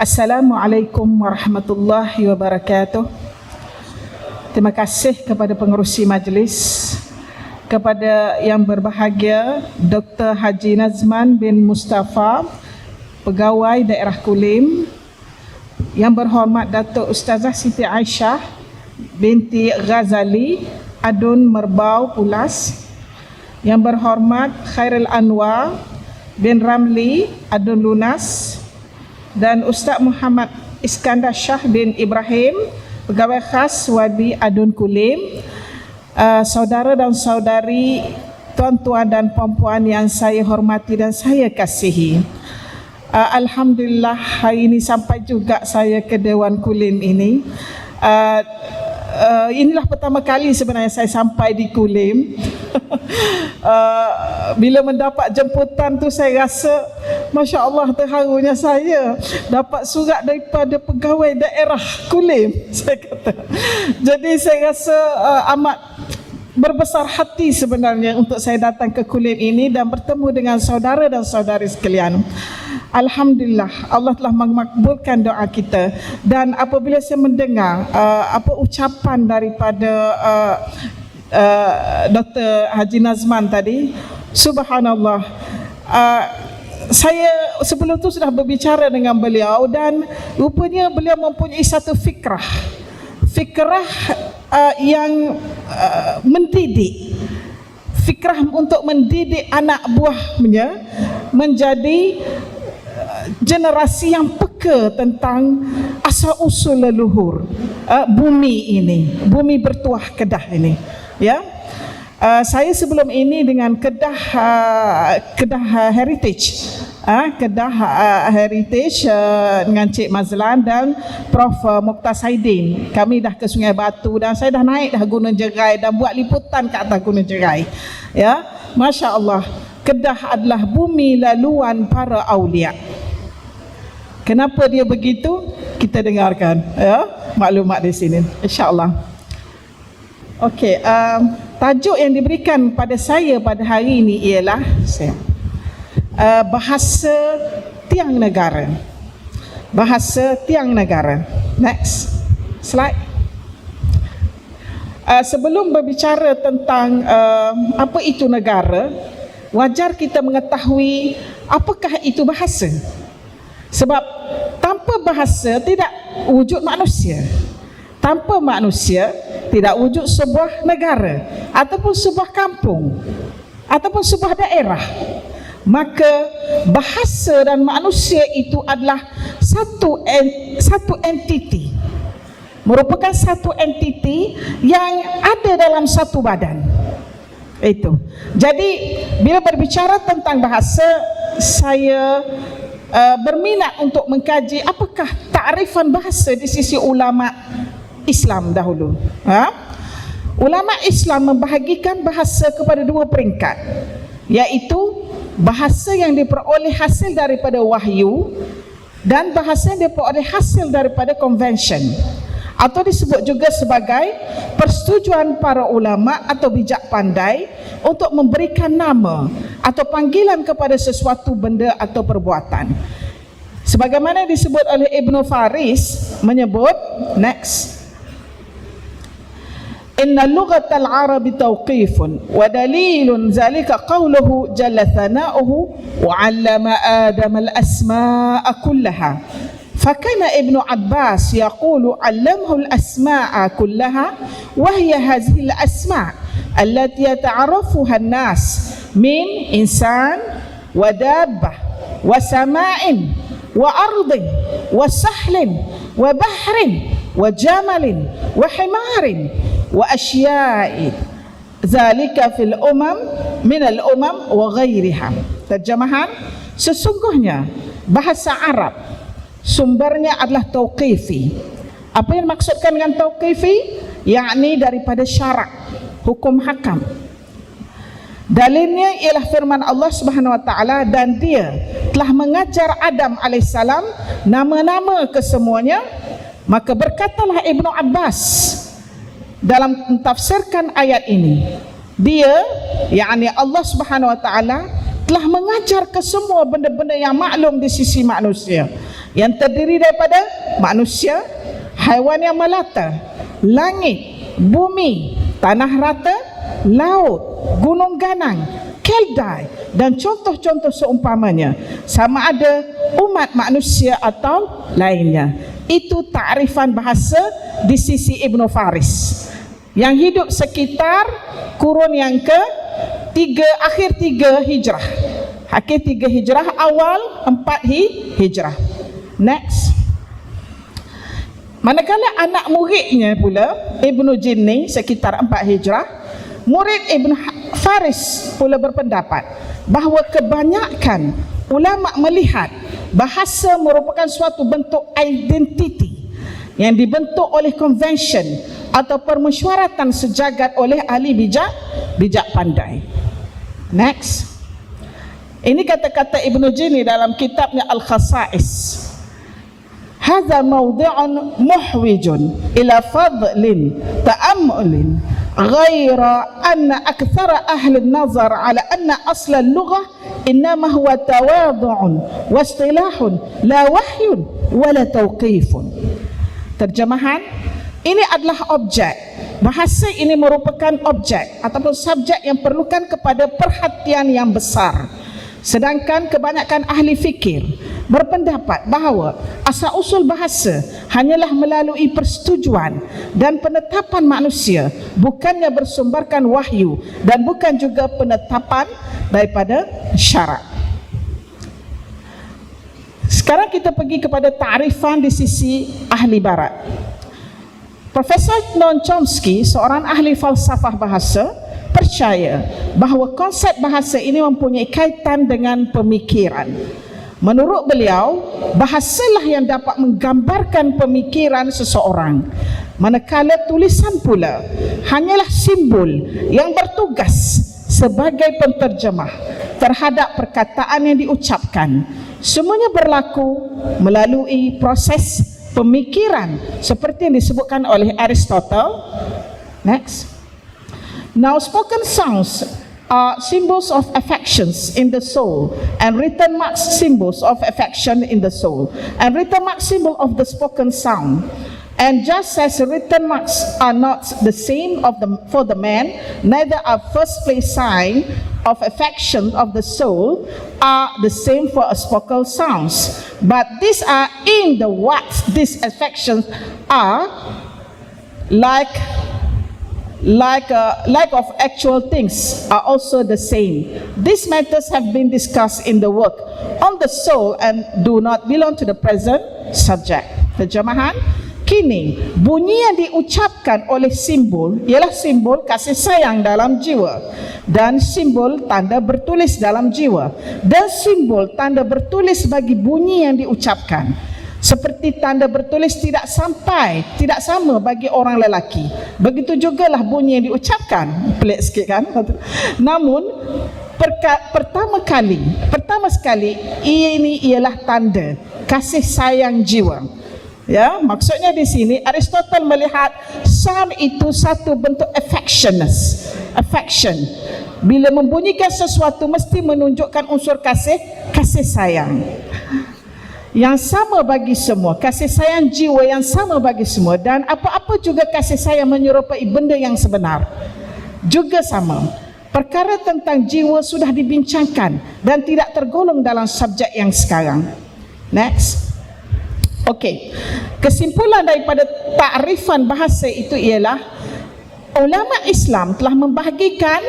Assalamualaikum warahmatullahi wabarakatuh. Terima kasih kepada pengerusi majlis, kepada yang berbahagia Dr. Haji Nazman bin Mustafa, Pegawai Daerah Kulim, yang berhormat Datuk Ustazah Siti Aisyah binti Ghazali, Adun Merbau Pulas, yang berhormat Khairul Anwar bin Ramli, Adun Lunas, dan Ustaz Muhammad Iskandar Shah bin Ibrahim, Pegawai Khas Wadi Adun Kulim, saudara dan saudari, tuan-tuan dan puan-puan yang saya hormati dan saya kasihi. Alhamdulillah hari ini sampai juga saya ke Dewan Kulim ini. Inilah pertama kali sebenarnya saya sampai di Kulim. Bila mendapat jemputan tu saya rasa Masya Allah, terharunya saya dapat surat daripada pegawai daerah Kulim, saya kata. Jadi saya rasa amat berbesar hati sebenarnya untuk saya datang ke Kulim ini dan bertemu dengan saudara dan saudari sekalian. Alhamdulillah, Allah telah memakbulkan doa kita. Dan apabila saya mendengar ucapan daripada Dr. Haji Nazman tadi, subhanallah, saya sebelum tu sudah berbicara dengan beliau dan rupanya beliau mempunyai satu fikrah yang mendidik, fikrah untuk mendidik anak buahnya menjadi generasi yang peka tentang asal usul leluhur bumi ini, bumi bertuah Kedah ini, ya. Saya sebelum ini dengan Kedah Heritage, Kedah Heritage dengan Cik Mazlan dan Prof Mokhtar Saidin. Kami dah ke Sungai Batu dan saya dah naik dah Gunung Jerai dan buat liputan ke atas Gunung Jerai. Ya, Masya Allah, Kedah adalah bumi laluan para awliya. Kenapa dia begitu? Kita dengarkan, ya, maklumat di sini, insya-Allah. Okey, tajuk yang diberikan pada saya pada hari ini ialah bahasa tiang negara. Bahasa tiang negara. Next slide. Sebelum berbicara tentang apa itu negara, wajar kita mengetahui apakah itu bahasa. Sebab tanpa bahasa tidak wujud manusia. Tanpa manusia tidak wujud sebuah negara ataupun sebuah kampung ataupun sebuah daerah. Maka bahasa dan manusia itu adalah satu entiti, merupakan satu entiti yang ada dalam satu badan. Itu. Jadi bila berbicara tentang bahasa, saya berminat untuk mengkaji apakah takrifan bahasa di sisi ulama Islam dahulu. Ulama Islam membahagikan bahasa kepada dua peringkat, iaitu bahasa yang diperoleh hasil daripada wahyu dan bahasa yang diperoleh hasil daripada convention, atau disebut juga sebagai persetujuan para ulama atau bijak pandai untuk memberikan nama atau panggilan kepada sesuatu benda atau perbuatan. Sebagaimana disebut oleh Ibnu Faris menyebut, next, Inna lughatal arabi tawqifun wa dalilun zalika qawluhu jalla thana'uhu wa 'allama adama al-asma'a kullaha. Fakana Ibnu Abbas yaqulu 'allamhu al-asma'a kullaha wa hiya hadhihi al-asma' allati yata'arafuha an-nas min insan wa dabbah wa sama'in wa ardin wa sahlin wa bahrin wa jamalin wa himarin wa asya'i zalika fil min al wa ghairiha. Terjemahan, sesungguhnya bahasa Arab sumbernya adalah tauqifi. Apa yang dimaksudkan dengan tauqifi? Yakni daripada syarak, hukum hakam. Dalilnya ialah firman Allah Subhanahu wa taala, dan dia telah mengajar Adam alaihissalam nama-nama kesemuanya. Maka berkatalah Ibnu Abbas dalam mentafsirkan ayat ini, dia, yakni Allah Subhanahu wa taala, telah mengajar ke semua benda-benda yang maklum di sisi manusia. yang terdiri daripada manusia, haiwan yang melata, langit, bumi, tanah rata, laut, gunung ganang, keldai dan contoh-contoh seumpamanya, sama ada umat manusia atau lainnya. Itu takrifan bahasa di sisi Ibn Faris yang hidup sekitar kurun yang akhir 3 Hijrah. Akhir 3 Hijrah, awal 4 Hijrah. Next. Manakala anak muridnya pula Ibnu Jinni sekitar 4 Hijrah, murid Ibn Faris pula berpendapat bahawa kebanyakan ulama melihat bahasa merupakan suatu bentuk identiti yang dibentuk oleh convention atau permesyuaratan sejagat oleh ahli bijak pandai. Next. Ini kata-kata Ibnu Jinni dalam kitabnya Al-Khasa'is. Hadza mawdi'un muhwijun ila fadlin ta'ammulin ghaira anna akthara ahli an-nazar ala anna asla al-lughah innama huwa tawadhu'un wa istilahun la wahyun wala tawqifun. Terjemahan, ini adalah objek. Bahasa ini merupakan objek ataupun subjek yang perlukan kepada perhatian yang besar. Sedangkan kebanyakan ahli fikir berpendapat bahawa asal-usul bahasa hanyalah melalui persetujuan dan penetapan manusia, bukannya bersumberkan wahyu dan bukan juga penetapan daripada syarak. Sekarang kita pergi kepada takrifan di sisi ahli barat. Profesor Noam Chomsky, seorang ahli falsafah bahasa, percaya bahawa konsep bahasa ini mempunyai kaitan dengan pemikiran. Menurut beliau, bahasalah yang dapat menggambarkan pemikiran seseorang, manakala tulisan pula hanyalah simbol yang bertugas sebagai penterjemah terhadap perkataan yang diucapkan. Semuanya berlaku melalui proses pemikiran seperti yang disebutkan oleh Aristotle. Next. Now, spoken sounds are symbols of affections in the soul, and written marks symbols of affection in the soul, and written marks symbol of the spoken sound. And just as written marks are not the same for the man, neither are first place sign of affection of the soul are the same for a spoken sounds. But these are in the what these affections are like of actual things are also the same. These matters have been discussed in the work on the soul and do not belong to the present subject. Terjemahan, kini bunyi yang diucapkan oleh simbol ialah simbol kasih sayang dalam jiwa dan simbol tanda bertulis dalam jiwa dan simbol tanda bertulis bagi bunyi yang diucapkan. Seperti tanda bertulis tidak sama bagi orang lelaki, begitu jugalah bunyi yang diucapkan. Pelik sikit kan? Namun pertama sekali ini ialah tanda kasih sayang jiwa. Ya, maksudnya di sini Aristotle melihat sound itu satu bentuk affection. Bila membunyikan sesuatu mesti menunjukkan unsur kasih sayang yang sama bagi semua, kasih sayang jiwa yang sama bagi semua, dan apa-apa juga kasih sayang menyerupai benda yang sebenar juga sama. Perkara tentang jiwa sudah dibincangkan dan tidak tergolong dalam subjek yang sekarang. Next. Okey. Kesimpulan daripada takrifan bahasa itu ialah ulama Islam telah membahagikan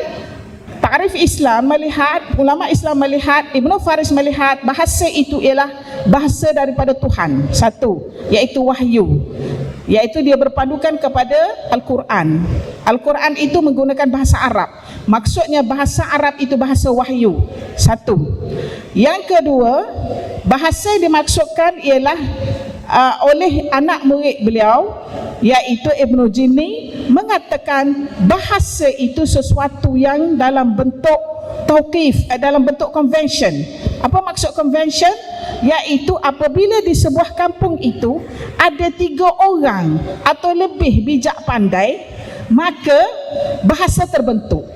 takrif ulama Islam melihat, Ibn Faris melihat bahasa itu ialah bahasa daripada Tuhan. Satu, iaitu wahyu, iaitu dia berpandukan kepada Al-Quran. Al-Quran itu menggunakan bahasa Arab. Maksudnya bahasa Arab itu bahasa wahyu. Satu. Yang kedua, bahasa yang dimaksudkan ialah oleh anak murid beliau, iaitu Ibnu Jinni, mengatakan bahasa itu sesuatu yang dalam bentuk tauqif, dalam bentuk convention. Apa maksud convention? Iaitu apabila di sebuah kampung itu ada 3 orang atau lebih bijak pandai, maka bahasa terbentuk.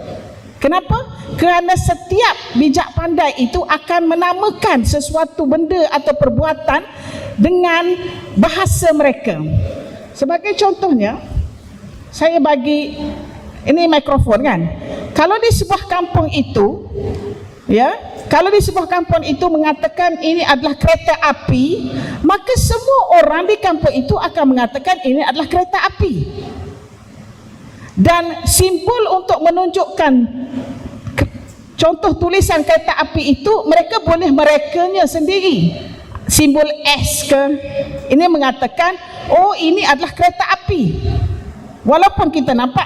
Kenapa? Kerana setiap bijak pandai itu akan menamakan sesuatu benda atau perbuatan dengan bahasa mereka. Sebagai contohnya, saya bagi ini mikrofon kan. Kalau di sebuah kampung itu, ya, kalau di sebuah kampung itu mengatakan ini adalah kereta api, maka semua orang di kampung itu akan mengatakan ini adalah kereta api. Dan simbol untuk menunjukkan contoh tulisan kereta api itu, mereka boleh merekanya sendiri. Simbol S ke, ini mengatakan, oh ini adalah kereta api. Walaupun kita nampak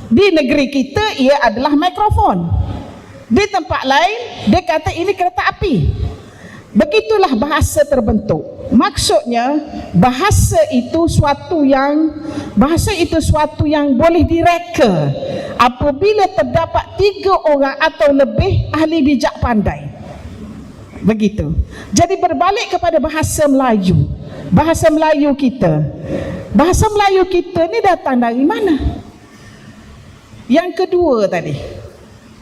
di negeri kita ia adalah mikrofon, di tempat lain dia kata ini kereta api. Begitulah bahasa terbentuk. Maksudnya bahasa itu suatu yang boleh direka apabila terdapat 3 orang atau lebih ahli bijak pandai. Begitu. Jadi berbalik kepada bahasa Melayu. Bahasa Melayu kita. Bahasa Melayu kita ni datang dari mana? Yang kedua tadi,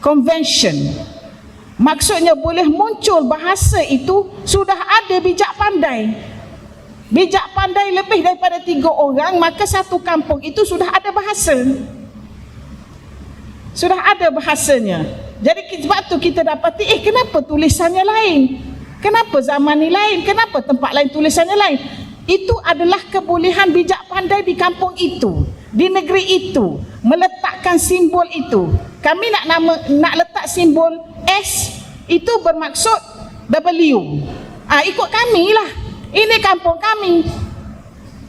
convention. Maksudnya boleh muncul bahasa itu sudah ada bijak pandai. Bijak pandai lebih daripada 3 orang, maka satu kampung itu sudah ada bahasa. Sudah ada bahasanya. Jadi sebab tu kita dapati, kenapa tulisannya lain? Kenapa zaman ni lain? Kenapa tempat lain tulisannya lain? Itu adalah kebolehan bijak pandai di kampung itu, di negeri itu, meletakkan simbol itu. Kami nak letak simbol S, itu bermaksud W. Ikut kami lah. Ini kampung kami.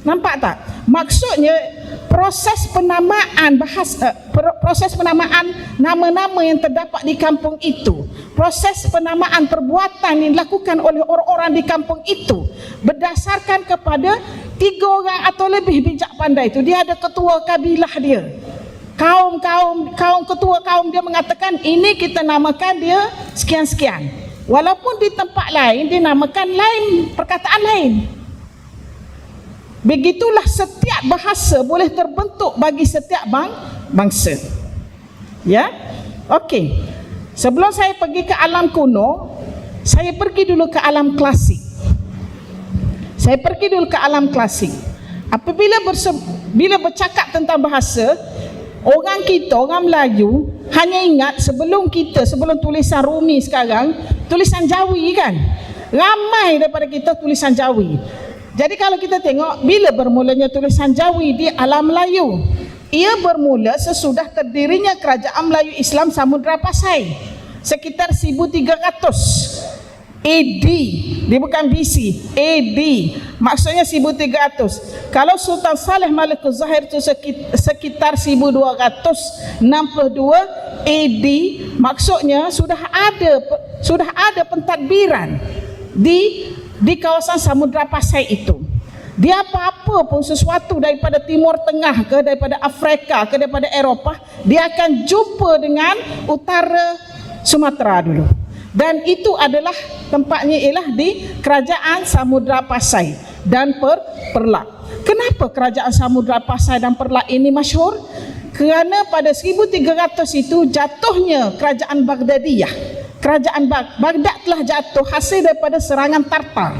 Nampak tak? Maksudnya proses penamaan proses penamaan nama-nama yang terdapat di kampung itu, proses penamaan perbuatan yang dilakukan oleh orang-orang di kampung itu berdasarkan kepada 3 orang atau lebih bijak pandai itu. Dia ada ketua kabilah dia, kaum ketua kaum dia mengatakan ini kita namakan dia sekian-sekian, walaupun di tempat lain dinamakan lain, perkataan lain. Begitulah setiap bahasa boleh terbentuk bagi setiap bangsa. Ya, okey. Sebelum saya pergi ke alam kuno, saya pergi dulu ke alam klasik. Apabila bila bercakap tentang bahasa, orang Melayu hanya ingat sebelum tulisan Rumi sekarang, tulisan Jawi kan. Ramai daripada kita tulisan Jawi. Jadi kalau kita tengok bila bermulanya tulisan Jawi di alam Melayu, ia bermula sesudah terdirinya kerajaan Melayu Islam Samudra Pasai sekitar 1300 AD. Dia bukan BC, AD. Maksudnya 1300. Kalau Sultan Saleh Malikul Zahir itu sekitar 1262 AD, maksudnya sudah ada pentadbiran di kawasan Samudra Pasai itu. Dia apa-apa pun sesuatu daripada Timur Tengah ke, daripada Afrika ke, daripada Eropah, dia akan jumpa dengan utara Sumatera dulu. Dan itu adalah tempatnya ialah di kerajaan Samudra Pasai dan Perlak. Kenapa kerajaan Samudra Pasai dan Perlak ini masyhur? Kerana pada 1300 itu jatuhnya kerajaan Baghdadiyah. Kerajaan Baghdad telah jatuh hasil daripada serangan Tartar.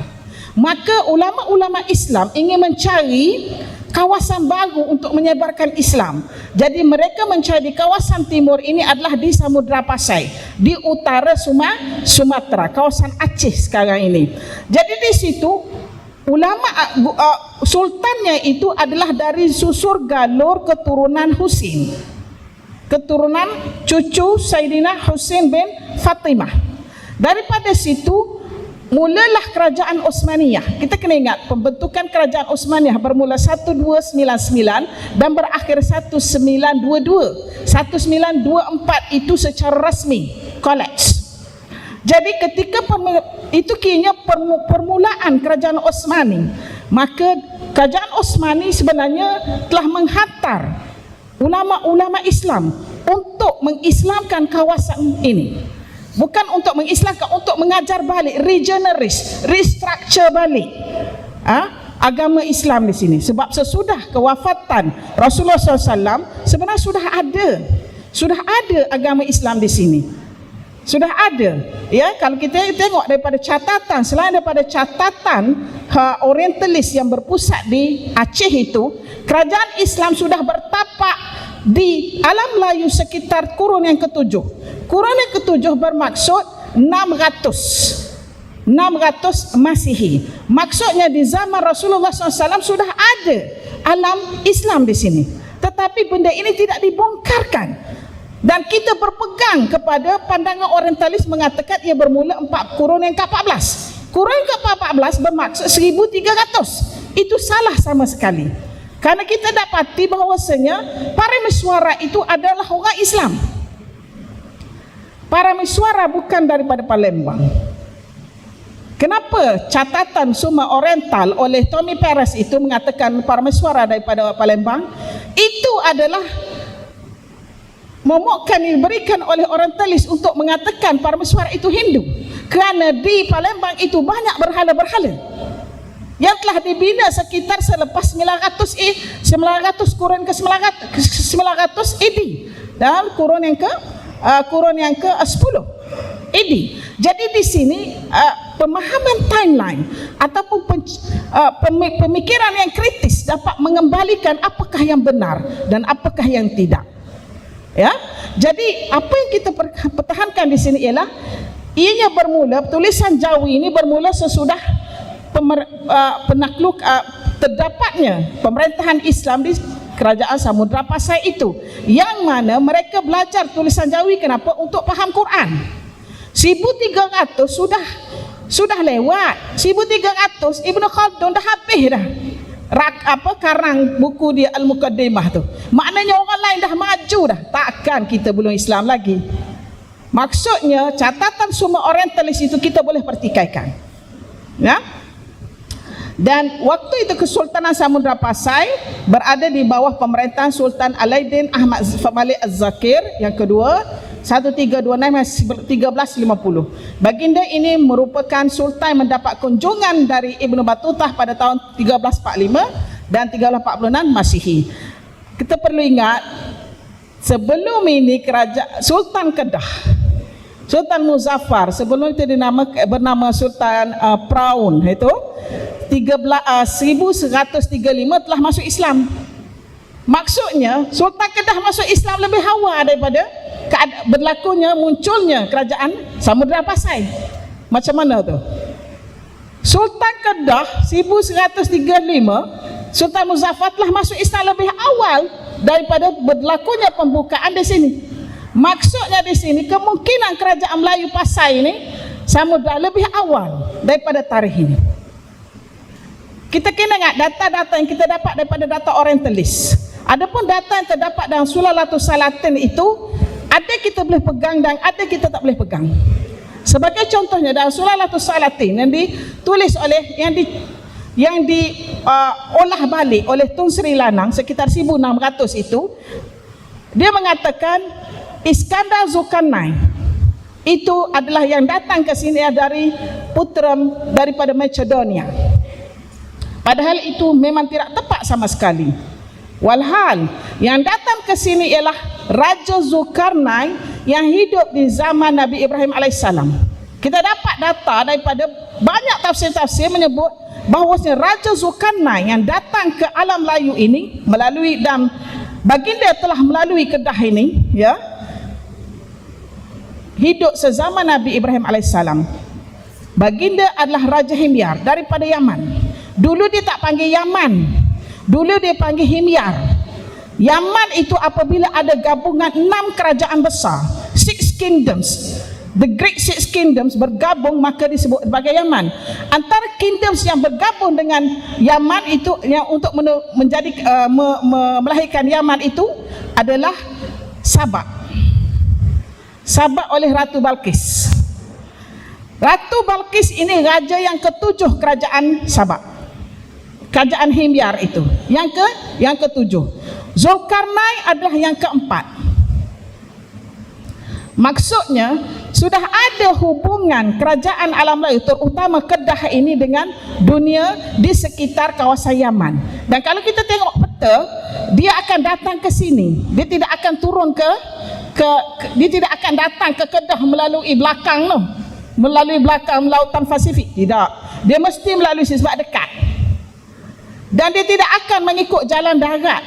Maka ulama-ulama Islam ingin mencari kawasan baru untuk menyebarkan Islam. Jadi mereka mencari di kawasan timur ini adalah di Samudra Pasai, di utara Sumatera, kawasan Aceh sekarang ini. Jadi di situ ulama sultannya itu adalah dari susur galur keturunan Husin, keturunan cucu Sayyidina Husin bin Fatimah. Daripada situ mulalah kerajaan Osmaniyah. Kita kena ingat pembentukan kerajaan Osmaniyah bermula 1299 dan berakhir 1922. 1924 itu secara rasmi collapse. Jadi ketika itu kiranya permulaan kerajaan Osmani, maka kerajaan Osmani sebenarnya telah menghantar ulama-ulama Islam untuk mengislamkan kawasan ini. Bukan untuk mengislamkan, untuk mengajar balik, restructure balik agama Islam di sini. Sebab sesudah kewafatan Rasulullah SAW sebenarnya Sudah ada agama Islam di sini. Sudah ada. Ya, kalau kita tengok daripada catatan, selain daripada catatan orientalis yang berpusat di Aceh itu, kerajaan Islam sudah bertapak di alam Melayu sekitar kurun yang ke-7. Kurun yang ke-7 bermaksud 600 Masihi. Maksudnya di zaman Rasulullah SAW sudah ada alam Islam di sini. Tetapi benda ini tidak dibongkarkan. Dan kita berpegang kepada pandangan orientalis mengatakan ia bermula kurun yang ke-14. Kurun yang ke-14 bermaksud 1300. Itu salah sama sekali. Karena kita dapati bahawasanya Parameswara itu adalah orang Islam. Parameswara bukan daripada Palembang. Kenapa catatan Summa Oriental oleh Tommy Perez itu mengatakan Parameswara daripada Palembang? Itu adalah momokkan yang diberikan oleh orientalis untuk mengatakan Parameswara itu Hindu, kerana di Palembang itu banyak berhala-berhala yang telah dibina sekitar selepas 900 kurun ke 900 AD dan kurun yang ke 10 AD. Jadi di sini pemahaman timeline ataupun pemikiran yang kritis dapat mengembalikan apakah yang benar dan apakah yang tidak. Ya, jadi apa yang kita pertahankan di sini ialah ianya bermula, tulisan Jawi ini bermula sesudah terdapatnya pemerintahan Islam di kerajaan Samudra Pasai itu, yang mana mereka belajar tulisan Jawi. Kenapa? Untuk faham Quran. 1300 sudah lewat. 1300 Ibn Khaldun dah habis dah karang buku dia Al-Muqaddimah tu. Maknanya orang lain dah maju dah, takkan kita belum Islam lagi. Maksudnya catatan Summa Orientalis itu kita boleh pertikaikan, ya. Dan waktu itu Kesultanan Samudra Pasai berada di bawah pemerintahan Sultan Alauddin Ahmad Malik Az-Zakir yang kedua 1326-1350. Baginda ini merupakan sultan mendapat kunjungan dari Ibnu Battutah pada tahun 1345 dan 1346 Masihi. Kita perlu ingat, sebelum ini kerajaan Sultan Kedah, Sultan Muzaffar, sebelum itu bernama Sultan Praun, itu 1135 telah masuk Islam. Maksudnya Sultan Kedah masuk Islam lebih awal daripada berlakunya munculnya kerajaan Samudra Pasai. Macam mana tu? Sultan Kedah 1135, Sultan Muzaffar telah masuk Islam lebih awal daripada berlakunya pembukaan di sini. Maksudnya di sini kemungkinan kerajaan Melayu Pasai ini Samudra lebih awal daripada tarikh ini. Kita kena ingat data-data yang kita dapat daripada data orientalis. Adapun data yang terdapat dalam Sulalatus Salatin itu, ada kita boleh pegang dan ada kita tak boleh pegang. Sebagai contohnya dalam Sulalatus Salatin yang ditulis oleh yang diolah balik oleh Tun Sri Lanang sekitar 1600 itu, dia mengatakan Iskandar Zulkarnain itu adalah yang datang ke sini dari putera daripada Macedonia. Padahal itu memang tidak tepat sama sekali. Walhal yang datang ke sini ialah Raja Zulkarnain yang hidup di zaman Nabi Ibrahim alaihissalam. Kita dapat data daripada banyak tafsir-tafsir menyebut bahawa Raja Zulkarnain yang datang ke alam Melayu ini melalui, dan baginda telah melalui Kedah ini, ya, hidup sezaman Nabi Ibrahim alaihissalam. Baginda adalah Raja Himyar daripada Yaman. Dulu dia tak panggil Yaman, dulu dia panggil Himyar. Yaman itu apabila ada gabungan 6 kerajaan besar, 6 kingdoms, the great 6 kingdoms bergabung, maka disebut sebagai Yaman. Antara kingdoms yang bergabung dengan Yaman itu, yang untuk menjadi melahirkan Yaman itu adalah Sabak. Sabak oleh Ratu Balqis. Ratu Balqis ini raja yang ke-7 kerajaan Sabak. Kerajaan Himyar itu yang ke-7. Zulkarnain adalah yang ke-4. Maksudnya sudah ada hubungan kerajaan alam Melayu, terutama Kedah ini, dengan dunia di sekitar kawasan Yaman. Dan kalau kita tengok peta, dia akan datang ke sini, dia tidak akan turun ke dia tidak akan datang ke Kedah melalui belakang no, melalui belakang lautan Pasifik. Tidak, dia mesti melalui sebab dekat. Dan dia tidak akan mengikut jalan darat.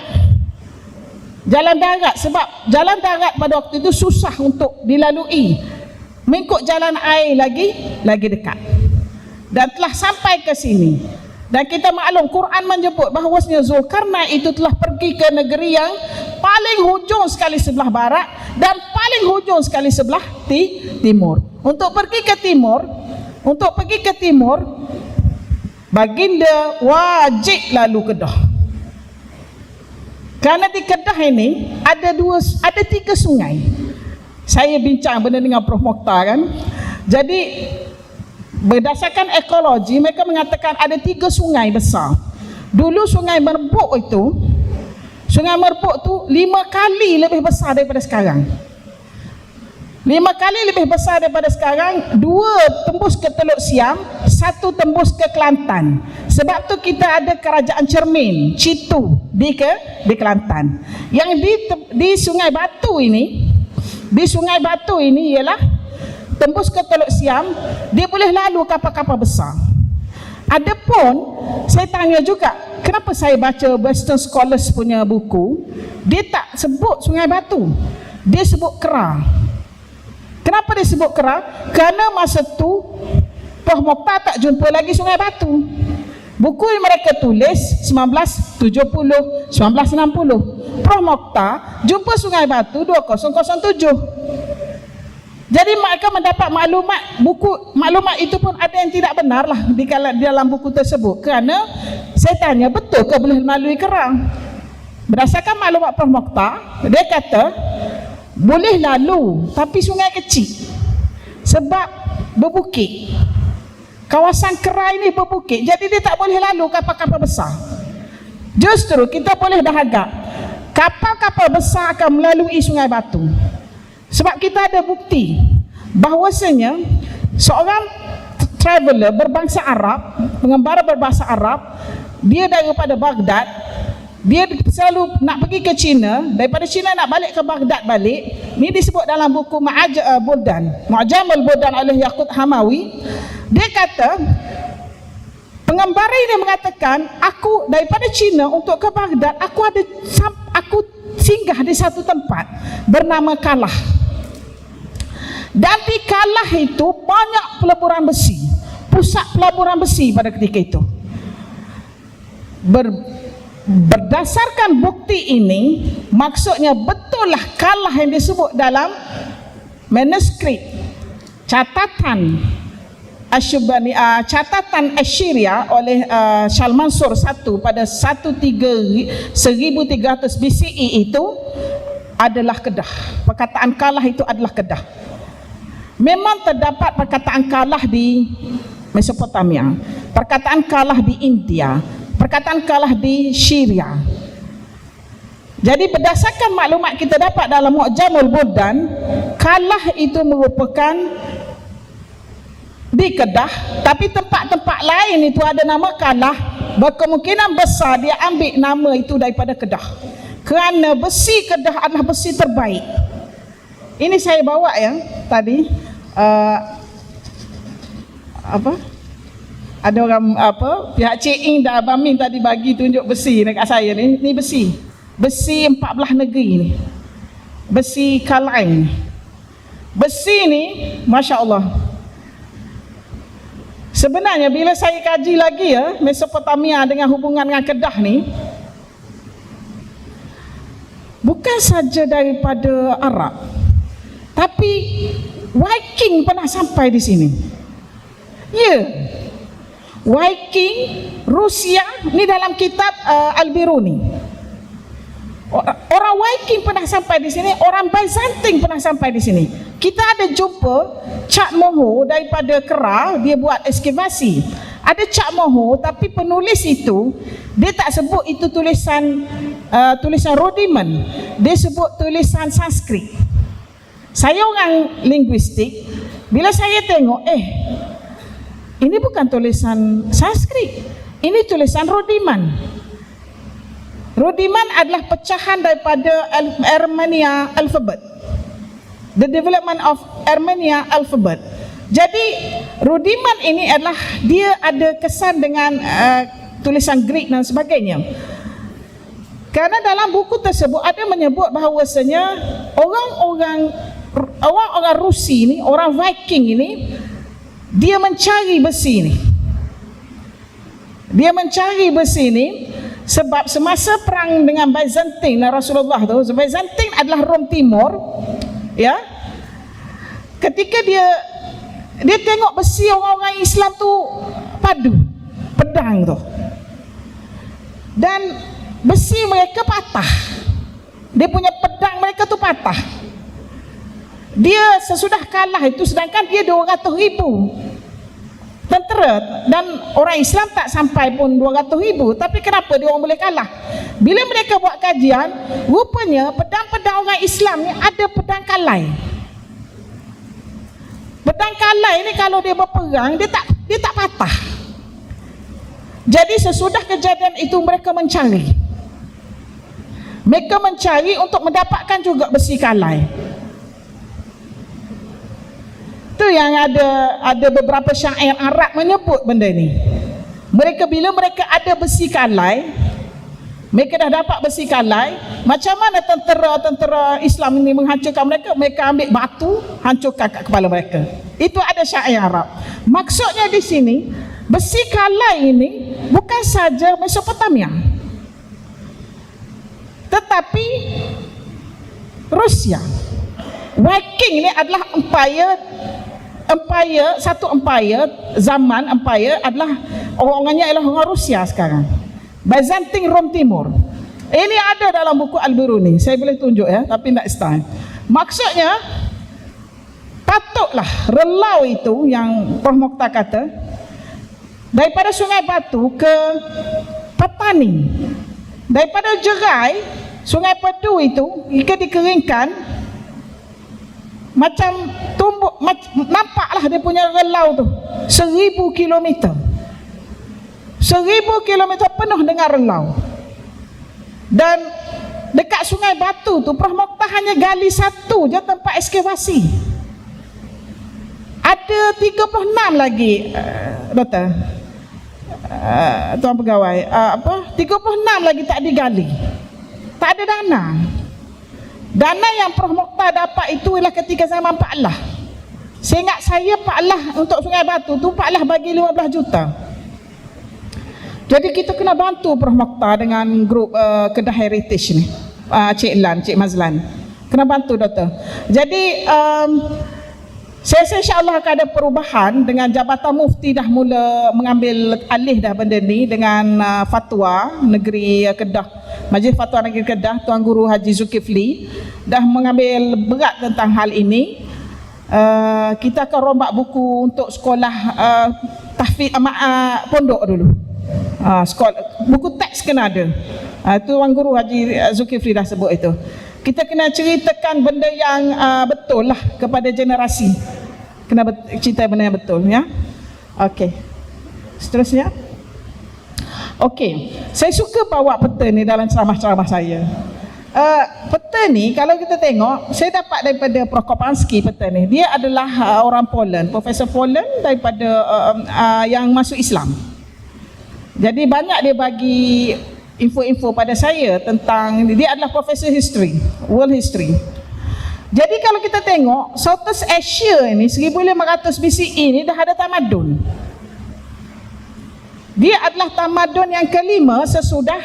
Jalan darat, sebab jalan darat pada waktu itu susah untuk dilalui. Mengikut jalan air lagi dekat. Dan telah sampai ke sini. Dan kita maklum Quran menyebut bahawasanya Zulkarnain itu telah pergi ke negeri yang paling hujung sekali sebelah barat dan paling hujung sekali sebelah timur. Untuk pergi ke timur, baginda wajib lalu Kedah. Kerana di Kedah ini ada 3 sungai. Saya bincang benda dengan Prof Mokhtar kan. Jadi berdasarkan ekologi, mereka mengatakan ada 3 sungai besar. Dulu Sungai Merbuk tu 5 kali lebih besar daripada sekarang. 5 kali lebih besar daripada sekarang. 2 tembus ke Teluk Siam, 1 tembus ke Kelantan. Sebab tu kita ada kerajaan cermin Citu di Kelantan. Yang di Sungai Batu ini ialah tembus ke Teluk Siam, dia boleh lalu kapal-kapal besar. Adapun saya tanya juga, kenapa saya baca Western Scholars punya buku, dia tak sebut Sungai Batu, dia sebut Keral. Kenapa dia sebut Keral? Kerana masa tu Prof Mokhtar tak jumpa lagi Sungai Batu. Buku yang mereka tulis 1970, 1960. Prof Mokhtar jumpa Sungai Batu 2007. Jadi mereka mendapat maklumat itu pun ada yang tidak benar lah di dalam buku tersebut. Kerana saya tanya, betul ke boleh melalui Keral? Berdasarkan maklumat Prof Mokhtar, dia kata boleh lalu tapi sungai kecil sebab berbukit. Kawasan Keral ini berbukit, jadi dia tak boleh lalu kapal-kapal besar. Justru kita boleh dahaga kapal-kapal besar akan melalui Sungai Batu. Sebab kita ada bukti bahawasanya seorang traveller berbangsa Arab, pengembara berbahasa Arab, dia daripada Baghdad, dia selalu nak pergi ke China, daripada China nak balik ke Baghdad balik. Ni disebut dalam buku Mu'jamul Buldan oleh Yaqut Hamawi. Dia kata, pengembara ini mengatakan, aku daripada China untuk ke Baghdad, aku singgah di satu tempat bernama Kalah. Dan di Kalah itu banyak peleburan besi, pusat peleburan besi pada ketika itu. Berdasarkan bukti ini, maksudnya betullah Kalah yang disebut dalam manuskrip catatan Assyria oleh Shal Mansur I pada 1300 BCE itu adalah Kedah. Perkataan Kalah itu adalah Kedah. Memang terdapat perkataan Kalah di Mesopotamia, perkataan Kalah di India, perkataan Kalah di Syria. Jadi berdasarkan maklumat kita dapat dalam Mu'jamul Buldan, Kalah itu merupakan di Kedah, tapi tempat-tempat lain itu ada nama Kalah. Berkemungkinan besar dia ambil nama itu daripada Kedah, kerana besi Kedah adalah besi terbaik. Ini saya bawa ya tadi. Ada orang pihak Cik Ing dan Abang Min tadi bagi tunjuk besi dekat saya ni. Ni besi 14 negeri ni, besi Kalain. Besi ni Masya Allah, sebenarnya bila saya kaji lagi ya Mesopotamia dengan hubungan dengan Kedah ni, bukan saja daripada Arab, tapi Viking pernah sampai di sini. Ya, Viking Rusia ni dalam kitab Al-Biruni. Orang Viking pernah sampai di sini, orang Byzantine pernah sampai di sini. Kita ada jumpa Cat Moho daripada Keral, dia buat ekskavasi. Ada Cat Moho, tapi penulis itu dia tak sebut itu tulisan Rodiman, dia sebut tulisan Sanskrit. Saya orang linguistik, bila saya tengok ini bukan tulisan Sanskrit, ini tulisan Rodiman. Rodiman adalah pecahan daripada Armenia alfabet. the development of Armenia alphabet. Jadi rudiman ini adalah dia ada kesan dengan tulisan Greek dan sebagainya. Karena dalam buku tersebut ada menyebut bahawasanya orang-orang Rusi ini, orang Viking ini, dia mencari besi ini. Dia mencari besi ini sebab semasa perang dengan Byzantine dan Rasulullah tu, Byzantine adalah Rom Timur, ya. Ketika dia tengok besi orang-orang Islam tu padu, pedang tu, dan besi mereka patah. Dia punya pedang mereka tu patah. Dia sesudah kalah itu, sedangkan dia 200,000 tentera dan orang Islam tak sampai pun 200,000. Tapi kenapa dia orang boleh kalah? Bila mereka buat kajian, rupanya pedang-pedang orang Islam ni ada pedang kalai. Pedang kalai ni kalau dia berperang, dia tak patah. Jadi sesudah kejadian itu mereka mencari. Mereka mencari untuk mendapatkan juga besi kalai. Itu yang ada beberapa syair Arab menyebut benda ni. Bila mereka ada besi kalai, mereka dah dapat besi kalai, macam mana tentera Islam ini menghancurkan mereka? Mereka ambil batu, hancurkan kat kepala mereka. Itu ada syair Arab. Maksudnya di sini, besi kalai ini bukan saja Mesopotamia, tetapi Rusia. Viking ini adalah satu empire, zaman empire adalah orang-orangnya adalah orang Rusia sekarang. Byzantine Rom Timur. Ini ada dalam buku Al-Biruni. Saya boleh tunjuk ya, tapi tak style. Maksudnya patutlah relau itu yang Prof Mokhtar kata, daripada Sungai Batu ke Patani, daripada Jerai, Sungai Pedu itu jika dikeringkan macam tumbuk, nampaklah dia punya relau tu 1000 kilometer. 1000 kilometer penuh dengan relau. Dan dekat Sungai Batu tu Prof Mokhtar hanya gali satu je tempat ekskavasi. Ada 36 lagi doktor, tuan pegawai, 36 lagi tak digali. Tak ada dana. Dana yang Prof Mokhtar dapat itu ialah ketika zaman Pak Allah. Seingat saya Pak Allah untuk Sungai Batu tu Pak Allah bagi 15 juta. Jadi kita kena bantu Prof Mokhtar dengan grup Kedah Heritage ni, Cik Lan, Cik Mazlan. Kena bantu doktor. Jadi saya rasa insya-Allah akan ada perubahan dengan Jabatan Mufti dah mula mengambil alih dah benda ni dengan Fatwa Negeri Kedah, Majlis Fatwa Negeri Kedah, Tuan Guru Haji Zulkifli dah mengambil berat tentang hal ini. Kita akan rombak buku untuk sekolah tahfiz pondok dulu. Sekolah, buku teks kena ada. Tuan Guru Haji Zulkifli dah sebut itu. Kita kena ceritakan benda yang betul lah kepada generasi. Kena cerita benda yang betul ya. Okey. Seterusnya. Okey. Saya suka bawa peta ni dalam ceramah-ceramah saya. Peta ni kalau kita tengok, saya dapat daripada Prof Kopansky peta ni. Dia adalah orang Poland, Profesor Poland daripada yang masuk Islam. Jadi banyak dia bagi info-info pada saya tentang, dia adalah Profesor History, World History. Jadi kalau kita tengok Southeast Asia ini 1500 BCE ni dah ada tamadun. Dia adalah tamadun yang kelima sesudah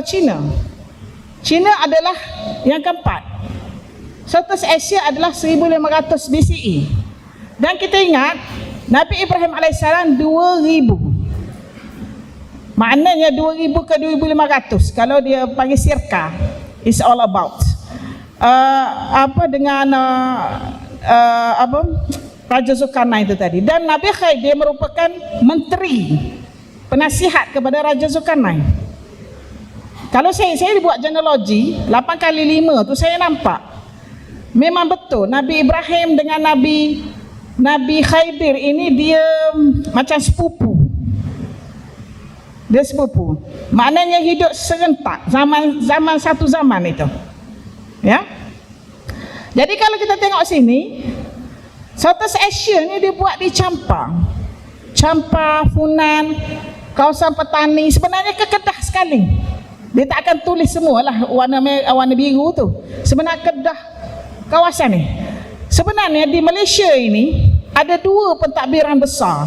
China. China adalah yang keempat. Southeast Asia adalah 1500 BCE. Dan kita ingat Nabi Ibrahim AS 2000. Maknanya 2000 ke 2500 kalau dia panggil sirka, is all about dengan Raja Zulkarnain itu tadi. Dan Nabi Khidir merupakan menteri penasihat kepada Raja Zulkarnain. Kalau saya buat genealogi 8 kali 5 tu saya nampak memang betul Nabi Ibrahim dengan Nabi Khidir ini dia macam sepupu. Dia sepupu. Maknanya hidup serentak zaman satu zaman itu. Ya. Jadi kalau kita tengok sini, Southeast Asia ni dia buat di Champang, Funan, kawasan petani, sebenarnya kekedah sekali. Dia tak akan tulis semualah warna biru tu. Sebenarnya kedah kawasan ni. Sebenarnya di Malaysia ini ada 2 pentadbiran besar,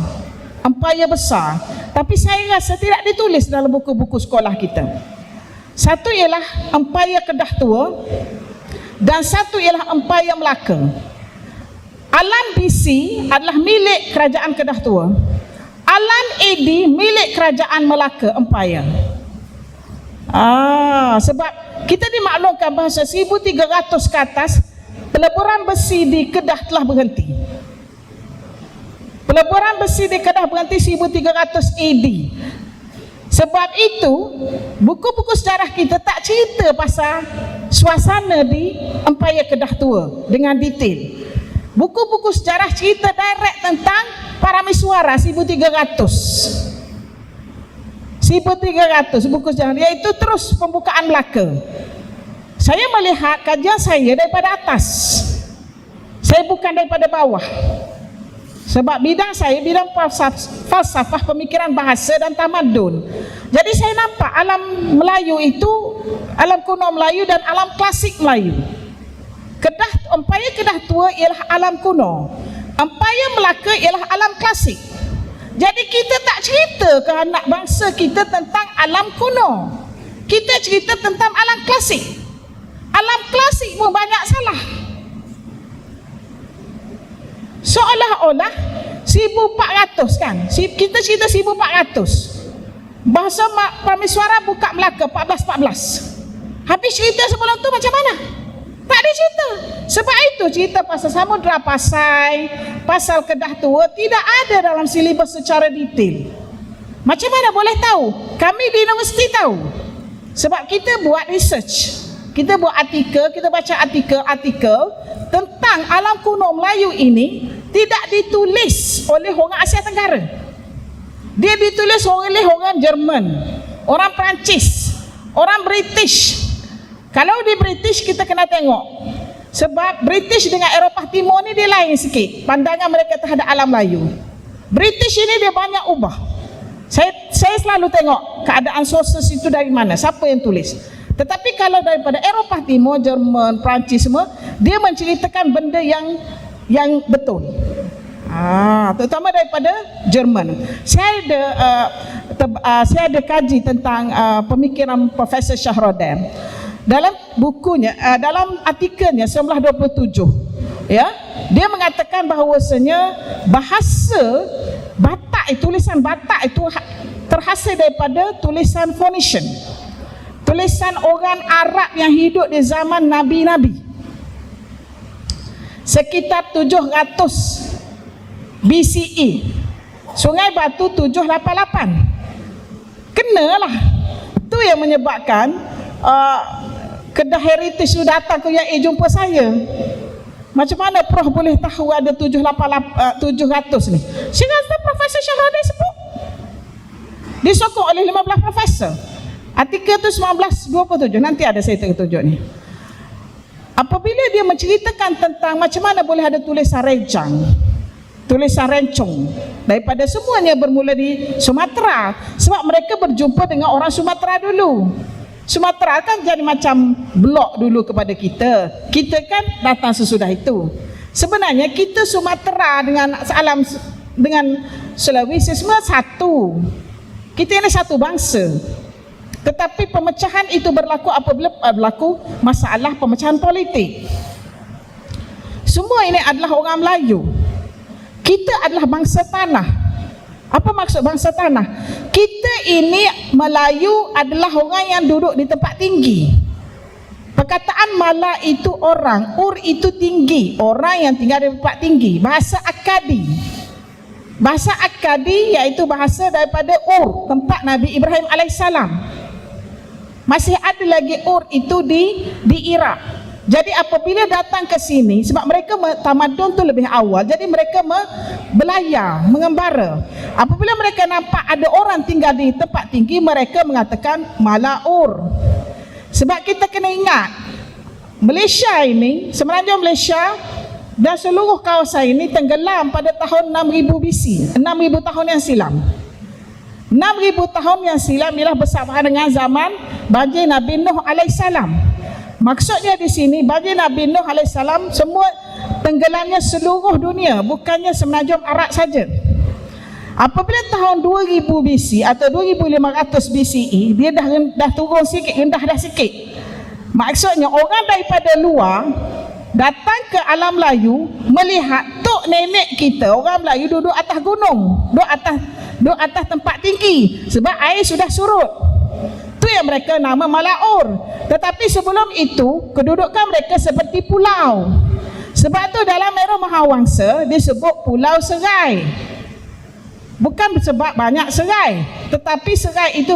empayar besar, tapi saya rasa tidak ditulis dalam buku-buku sekolah kita. Satu ialah empayar Kedah Tua dan satu ialah empayar Melaka. Alam BC adalah milik kerajaan Kedah Tua. Alam AD milik kerajaan Melaka empayar. Sebab kita dimaklumkan bahawa 1300 ke atas peleburan besi di Kedah telah berhenti. Peleburan besi di Kedah berhenti 1300 AD. Sebab itu buku-buku sejarah kita tak cerita pasal suasana di empayar Kedah Tua dengan detail. Buku-buku sejarah cerita direct tentang Parameswara 1300 buku sejarah, iaitu terus pembukaan Melaka. Saya melihat kajian saya daripada atas, saya bukan daripada bawah. Sebab bidang saya bidang falsafah, pemikiran bahasa dan tamadun. Jadi saya nampak alam Melayu itu, alam kuno Melayu dan alam klasik Melayu. Empayar Kedah Tua ialah alam kuno, empayar Melaka ialah alam klasik. Jadi kita tak cerita ke anak bangsa kita tentang alam kuno, kita cerita tentang alam klasik. Alam klasik pun banyak salah. Seolah-olah 1400 kan, kita cerita 1400, bahasa Parameswara buka Melaka 1414. Habis cerita sebelum tu macam mana? Tak ada cerita. Sebab itu cerita pasal Samudra Pasai, pasal Kedah Tua tidak ada dalam silibus secara detail. Macam mana boleh tahu? Kami di universiti tahu. Sebab kita buat research, kita buat artikel, kita baca artikel tentang alam kuno Melayu ini tidak ditulis oleh orang Asia Tenggara. Dia ditulis oleh orang Jerman, orang Perancis, orang British. Kalau di British kita kena tengok, sebab British dengan Eropah Timur ni dia lain sikit pandangan mereka terhadap alam Melayu. British ini dia banyak ubah. Saya selalu tengok keadaan sources itu dari mana, siapa yang tulis. Tetapi kalau daripada Eropah Timur, Jerman, Perancis semua, dia menceritakan benda yang betul. Terutama daripada Jerman. Saya ada kaji tentang pemikiran Profesor Shahrodam. Dalam bukunya, dalam artikelnya 1927, ya, dia mengatakan bahawasanya bahasa Batak, tulisan Batak itu terhasil daripada tulisan Phoenician, tulisan orang Arab yang hidup di zaman Nabi-Nabi sekitar 700 BCE. Sungai Batu 788. Kenalah. Itu yang menyebabkan Kedah Heritage tu datang ke UiA jumpa saya. Macam mana Prof boleh tahu ada 700 ni? Saya kata Profesor Shahrodam sebut. Disokong oleh 15 profesor. Artikel tu 1927. Nanti ada saya tunjuk ni. Apabila dia menceritakan tentang macam mana boleh ada tulisan Rejang, tulisan Rencong, daripada semuanya bermula di Sumatera. Sebab mereka berjumpa dengan orang Sumatera dulu. Sumatera kan jadi macam blok dulu kepada kita. Kita kan datang sesudah itu. Sebenarnya kita Sumatera dengan Sulawesi semua satu. Kita ini satu bangsa. Tetapi pemecahan itu berlaku apabila berlaku masalah pemecahan politik. Semua ini adalah orang Melayu. Kita adalah bangsa tanah. Apa maksud bangsa tanah? Kita ini Melayu adalah orang yang duduk di tempat tinggi. Perkataan Mala itu orang, Ur itu tinggi, orang yang tinggal di tempat tinggi. Bahasa Akkadi. Bahasa Akkadi iaitu bahasa daripada Ur, tempat Nabi Ibrahim AS. Masih ada lagi Ur itu di Iraq. Jadi apabila datang ke sini, sebab mereka tamadun tu lebih awal, jadi mereka belayar, mengembara. Apabila mereka nampak ada orang tinggal di tempat tinggi, mereka mengatakan Malaur. Sebab kita kena ingat, Malaysia ini, semenanjung Malaysia dan seluruh kawasan ini tenggelam pada tahun 6000 BC, 6000 tahun yang silam. 6000 tahun yang silam ialah bersamaan dengan zaman banjir Nabi Nuh alaihissalam. Maksudnya di sini banjir Nabi Nuh alaihissalam semua tenggelamnya seluruh dunia, bukannya semenanjung Arab saja. Apabila tahun 2000 BC atau 2500 BCE, dia dah turun sikit, rendah dah sikit. Maksudnya orang daripada luar datang ke alam Melayu melihat tok nenek kita orang Melayu duduk atas gunung, duduk atas tempat tinggi sebab air sudah surut. Tu yang mereka nama Malaur. Tetapi sebelum itu kedudukan mereka seperti pulau. Sebab tu dalam Era Mahawangsa disebut Pulau Serai. Bukan sebab banyak serai, tetapi serai itu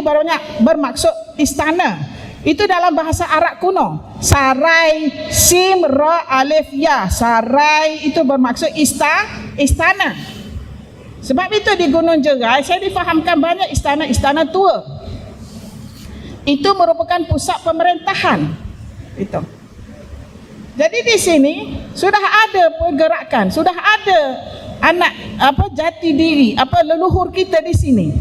bermaksud istana. Itu dalam bahasa Arab kuno. Sarai, sim, ra, alif, ya. Sarai itu bermaksud istana. Sebab itu di Gunung Jerai saya difahamkan banyak istana-istana tua. Itu merupakan pusat pemerintahan. Itu. Jadi di sini sudah ada pergerakan, sudah ada anak jati diri, leluhur kita di sini.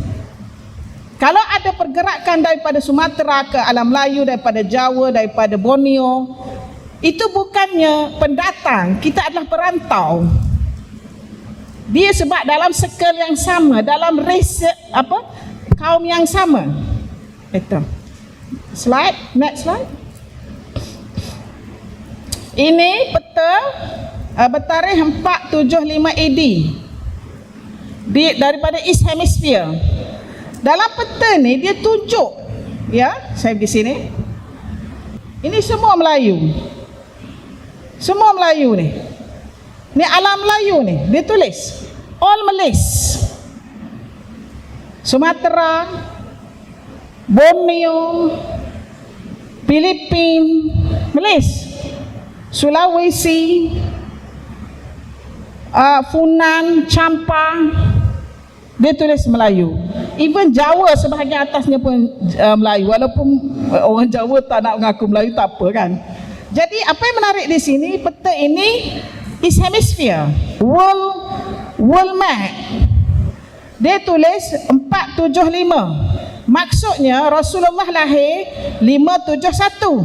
Kalau ada pergerakan daripada Sumatera ke alam Melayu, daripada Jawa, daripada Borneo, itu bukannya pendatang, kita adalah perantau. Dia sebab dalam circle yang sama, dalam race kaum yang sama. Itu. Slide, next slide. Ini peta bertarikh 475 AD daripada East Hemisphere. Dalam peta ni dia tunjuk, ya, saya di sini. Ini semua Melayu. Semua Melayu ni. Ni alam Melayu ni, dia tulis all Malays. Sumatera, Borneo, Filipin, Malays, Sulawesi, Funan, Champa, dia tulis Melayu. Even Jawa sebahagian atasnya pun Melayu. Walaupun orang Jawa tak nak mengaku Melayu, tak apa kan. Jadi apa yang menarik di sini, peta ini East Hemisphere, world map. Dia tulis 475. Maksudnya Rasulullah lahir 571.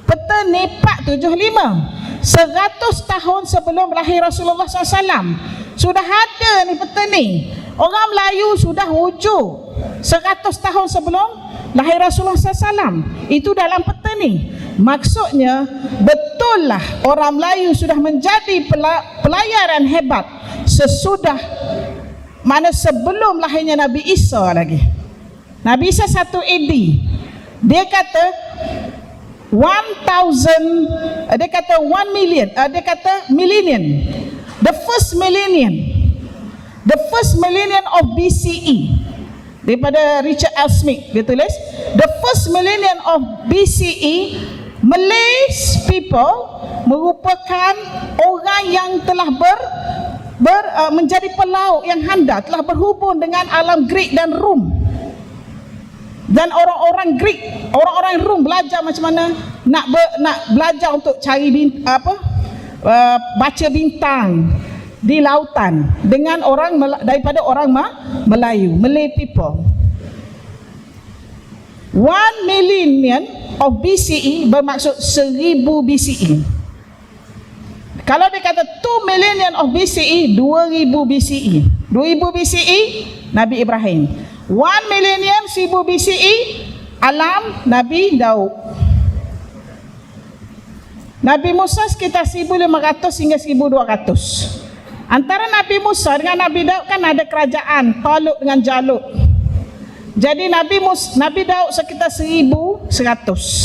Peta ni 475. 100 tahun sebelum lahir Rasulullah SAW. Sudah ada ni peta ni. Orang Melayu sudah wujud 100 tahun sebelum lahir Rasulullah SAW. Itu dalam peta ni. Maksudnya betul lah orang Melayu sudah menjadi pelayaran hebat sesudah sebelum lahirnya Nabi Isa lagi. Nabi Isa 1 AD. Dia kata 1 million. Dia kata millennium. The first millennium of BCE. Daripada Richard L. Smith dia tulis, the first millennium of BCE, Malays people merupakan orang yang telah menjadi pelaut yang handal, telah berhubung dengan alam Greek dan Rom. Dan orang-orang Greek, orang-orang Rom belajar macam mana nak belajar untuk cari baca bintang di lautan dengan orang daripada orang Melayu, Malay people. 1 millennium of BCE bermaksud 1000 BCE. Kalau dia kata 2 millennium of BCE, 2000 BCE. 2000 BCE Nabi Ibrahim. 1 millennium 1000 BCE alam Nabi Daud. Nabi Musa sekitar 1500 hingga 1200. Antara Nabi Musa dengan Nabi Daud kan ada kerajaan Talut dengan Jalut. Jadi Nabi Daud sekitar 1100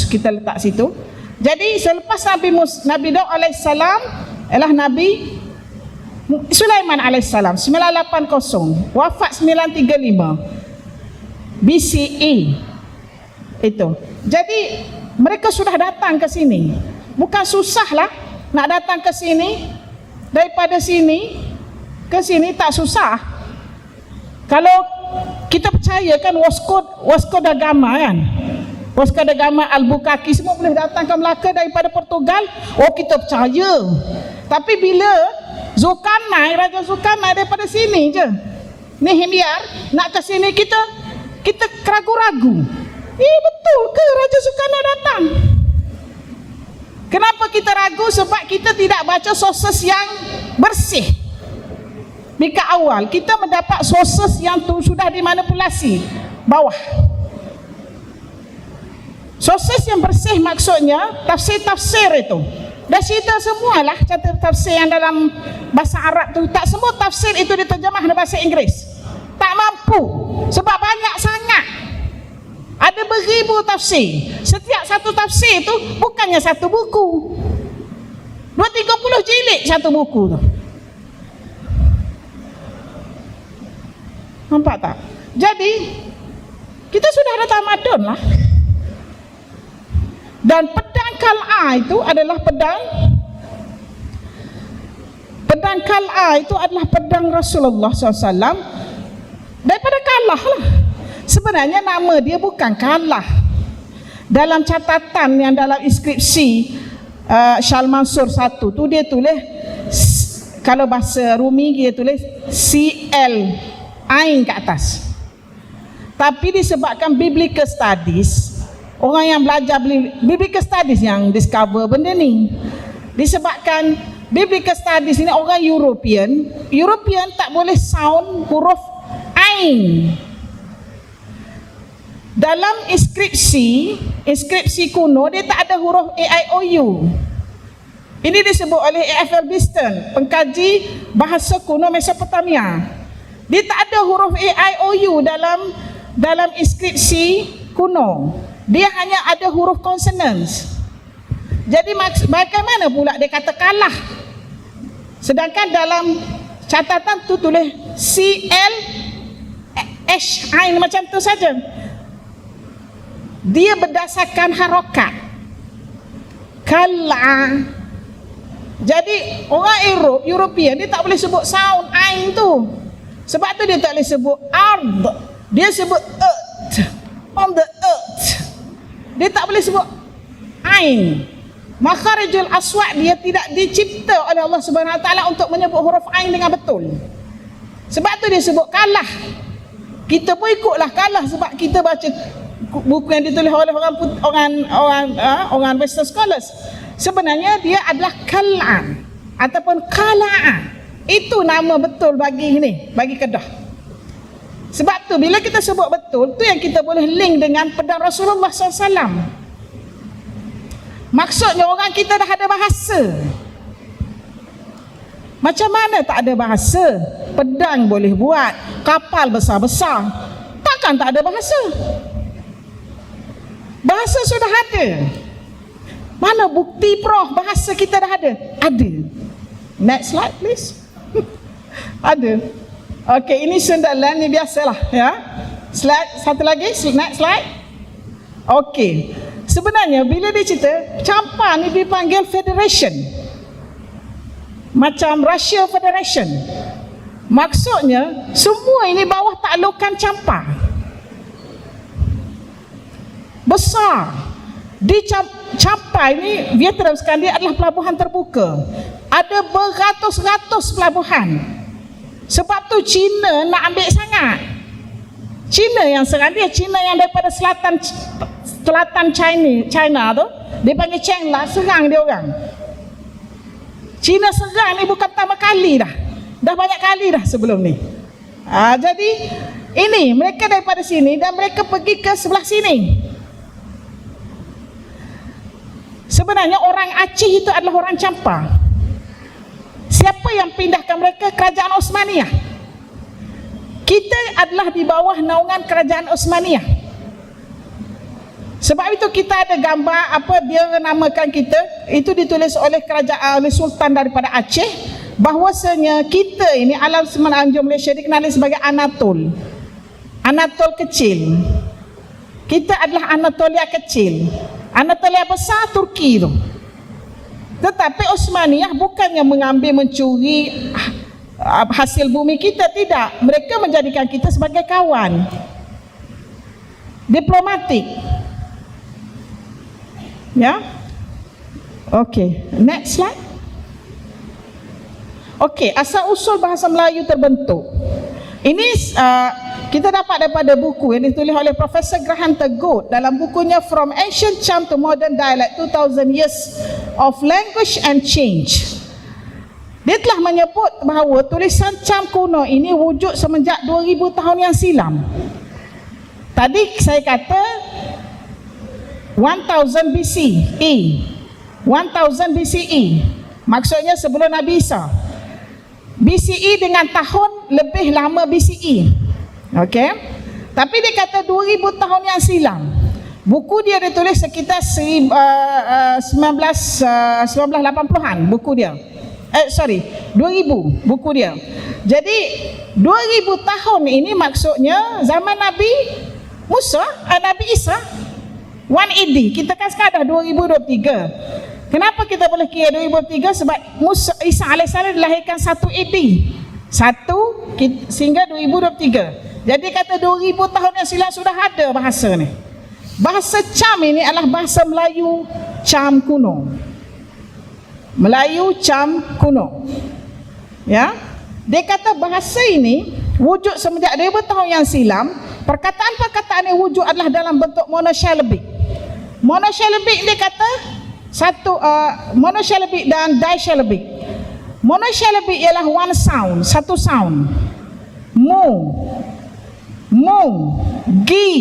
kita letak situ. Jadi selepas Nabi Daud alaihissalam ialah Nabi Sulaiman alaihissalam 980, wafat 935 BCE. Itu. Jadi mereka sudah datang ke sini. Bukan susahlah nak datang ke sini. Daripada sini ke sini tak susah. Kalau kita percaya kan Vasco da Gama kan, Vasco da Gama, Albuquerque, semua boleh datang ke Melaka daripada Portugal. Oh, kita percaya. Tapi bila Zulkarnain, Raja Zulkarnain daripada sini je, Nehemiah nak ke sini, kita ragu-ragu. Betul ke Raja Zulkarnain datang? Kenapa kita ragu? Sebab kita tidak baca sources yang bersih. Dekat awal kita mendapat sources yang sudah dimanipulasi bawah. Sources yang bersih maksudnya tafsir-tafsir itu. Dah cerita semualah tafsir yang dalam bahasa Arab tu. Tak semua tafsir itu diterjemah dalam bahasa Inggeris. Tak mampu. Sebab banyak sangat. Ada beribu tafsir. Setiap satu tafsir tu bukannya satu buku. 230 jilid satu buku tu. Nampak tak? Jadi kita sudah ada tamadun lah. Dan pedang Kal'a itu adalah pedang Kal'a itu adalah pedang Rasulullah SAW daripada kalah lah. Sebenarnya nama dia bukan kalah. Dalam catatan yang dalam inskripsi Syal Mansur 1 tu dia tulis, kalau bahasa Rumi dia tulis CL Ain ke atas. Tapi disebabkan biblical studies, orang yang belajar biblical studies yang discover benda ni. Disebabkan biblical studies ni orang European tak boleh sound huruf Ain. Dalam inskripsi kuno dia tak ada huruf AIOU. Ini disebut oleh A.F. Elbiston, pengkaji bahasa kuno Mesopotamia. Dia tak ada huruf AIOU dalam inskripsi kuno. Dia hanya ada huruf consonants. Jadi bagaimana pula dia kata kalah? Sedangkan dalam catatan tu tulis CLH Ain macam tu saja. Dia berdasarkan harokat. Kal'a. Jadi orang European dia tak boleh sebut sound Ain tu. Sebab tu dia tak boleh sebut ard. Dia sebut earth. On the earth. Dia tak boleh sebut Ain. Makharijul aswad dia tidak dicipta oleh Allah Subhanahu Wa Taala untuk menyebut huruf Ain dengan betul. Sebab tu dia sebut kalah. Kita pun ikutlah kalah sebab kita baca buku yang ditulis oleh orang Western scholars. Sebenarnya dia adalah Kal'an ataupun Kala'an. Itu nama betul bagi Kedah. Sebab tu bila kita sebut betul, tu yang kita boleh link dengan pedang Rasulullah SAW. Maksudnya orang kita dah ada bahasa. Macam mana tak ada bahasa? Pedang boleh buat, kapal besar-besar. Takkan tak ada bahasa? Bahasa sudah ada. Mana bukti Prof bahasa kita dah ada? Ada. Next slide please. Ada. Okey, ini Sundaland ni biasalah ya. Slide satu lagi, next slide. Okey. Sebenarnya bila dia cerita Champa ni dipanggil Federation. Macam Russia Federation. Maksudnya semua ini bawah taklukan Champa. Besar. Di Champa ini Vietnam sekarang dia adalah pelabuhan terbuka. Ada beratus-ratus pelabuhan. Sebab tu China nak ambil sangat. China yang serang dia, China yang daripada selatan China tu, dia panggil Chengla, serang dia orang. China serang ni bukan pertama kali dah. Dah banyak kali dah sebelum ni. Jadi ini mereka daripada sini dan mereka pergi ke sebelah sini. Sebenarnya orang Aceh itu adalah orang Champa. Siapa yang pindahkan mereka? Kerajaan Osmaniyah. Kita adalah di bawah naungan kerajaan Osmaniyah. Sebab itu kita ada gambar apa dia namakan kita, itu ditulis oleh kerajaan, oleh sultan daripada Aceh, bahwasanya kita ini alam semenanjung Malaysia dikenali sebagai Anatol. Anatol kecil. Kita adalah Anatolia kecil. Anatolia besar Turki tu. Tetapi Osmaniyah bukannya mengambil mencuri hasil bumi kita, tidak. Mereka menjadikan kita sebagai kawan diplomatik. Ya. Okey, next slide. Okey, asal usul bahasa Melayu terbentuk. Ini kita dapat daripada buku yang ditulis oleh Profesor Graham Teguh dalam bukunya From Ancient Cham to Modern Dialect 2000 Years of Language and Change. Dia telah menyebut bahawa tulisan Cham kuno ini wujud semenjak 2000 tahun yang silam. Tadi saya kata 1000 BCE. 1000 BCE. Maksudnya sebelum Nabi Isa. BCE dengan tahun lebih lama BCE. Okey. Tapi dia kata 2000 tahun yang silam. Buku dia ditulis sekitar 1980-an buku dia. 2000 buku dia. Jadi 2000 tahun ini maksudnya zaman Nabi Musa, Nabi Isa 1 AD. Kita kan sekarang dah 2023. Kenapa kita boleh kira 2003? Sebab Musa, Isa AS dilahirkan 1 AD 1 sehingga 2023. Jadi kata 2000 tahun yang silam sudah ada bahasa ni. Bahasa Cham ini adalah bahasa Melayu Cham kuno. Melayu Cham kuno. Ya. Dia kata bahasa ini wujud semenjak 2000 tahun yang silam. Perkataan-perkataan yang wujud adalah dalam bentuk monosyllabik. Monosyllabik dia kata monosyllabik dan disyllabik. Monosyllabik ialah one sound, satu sound. Mu, gi,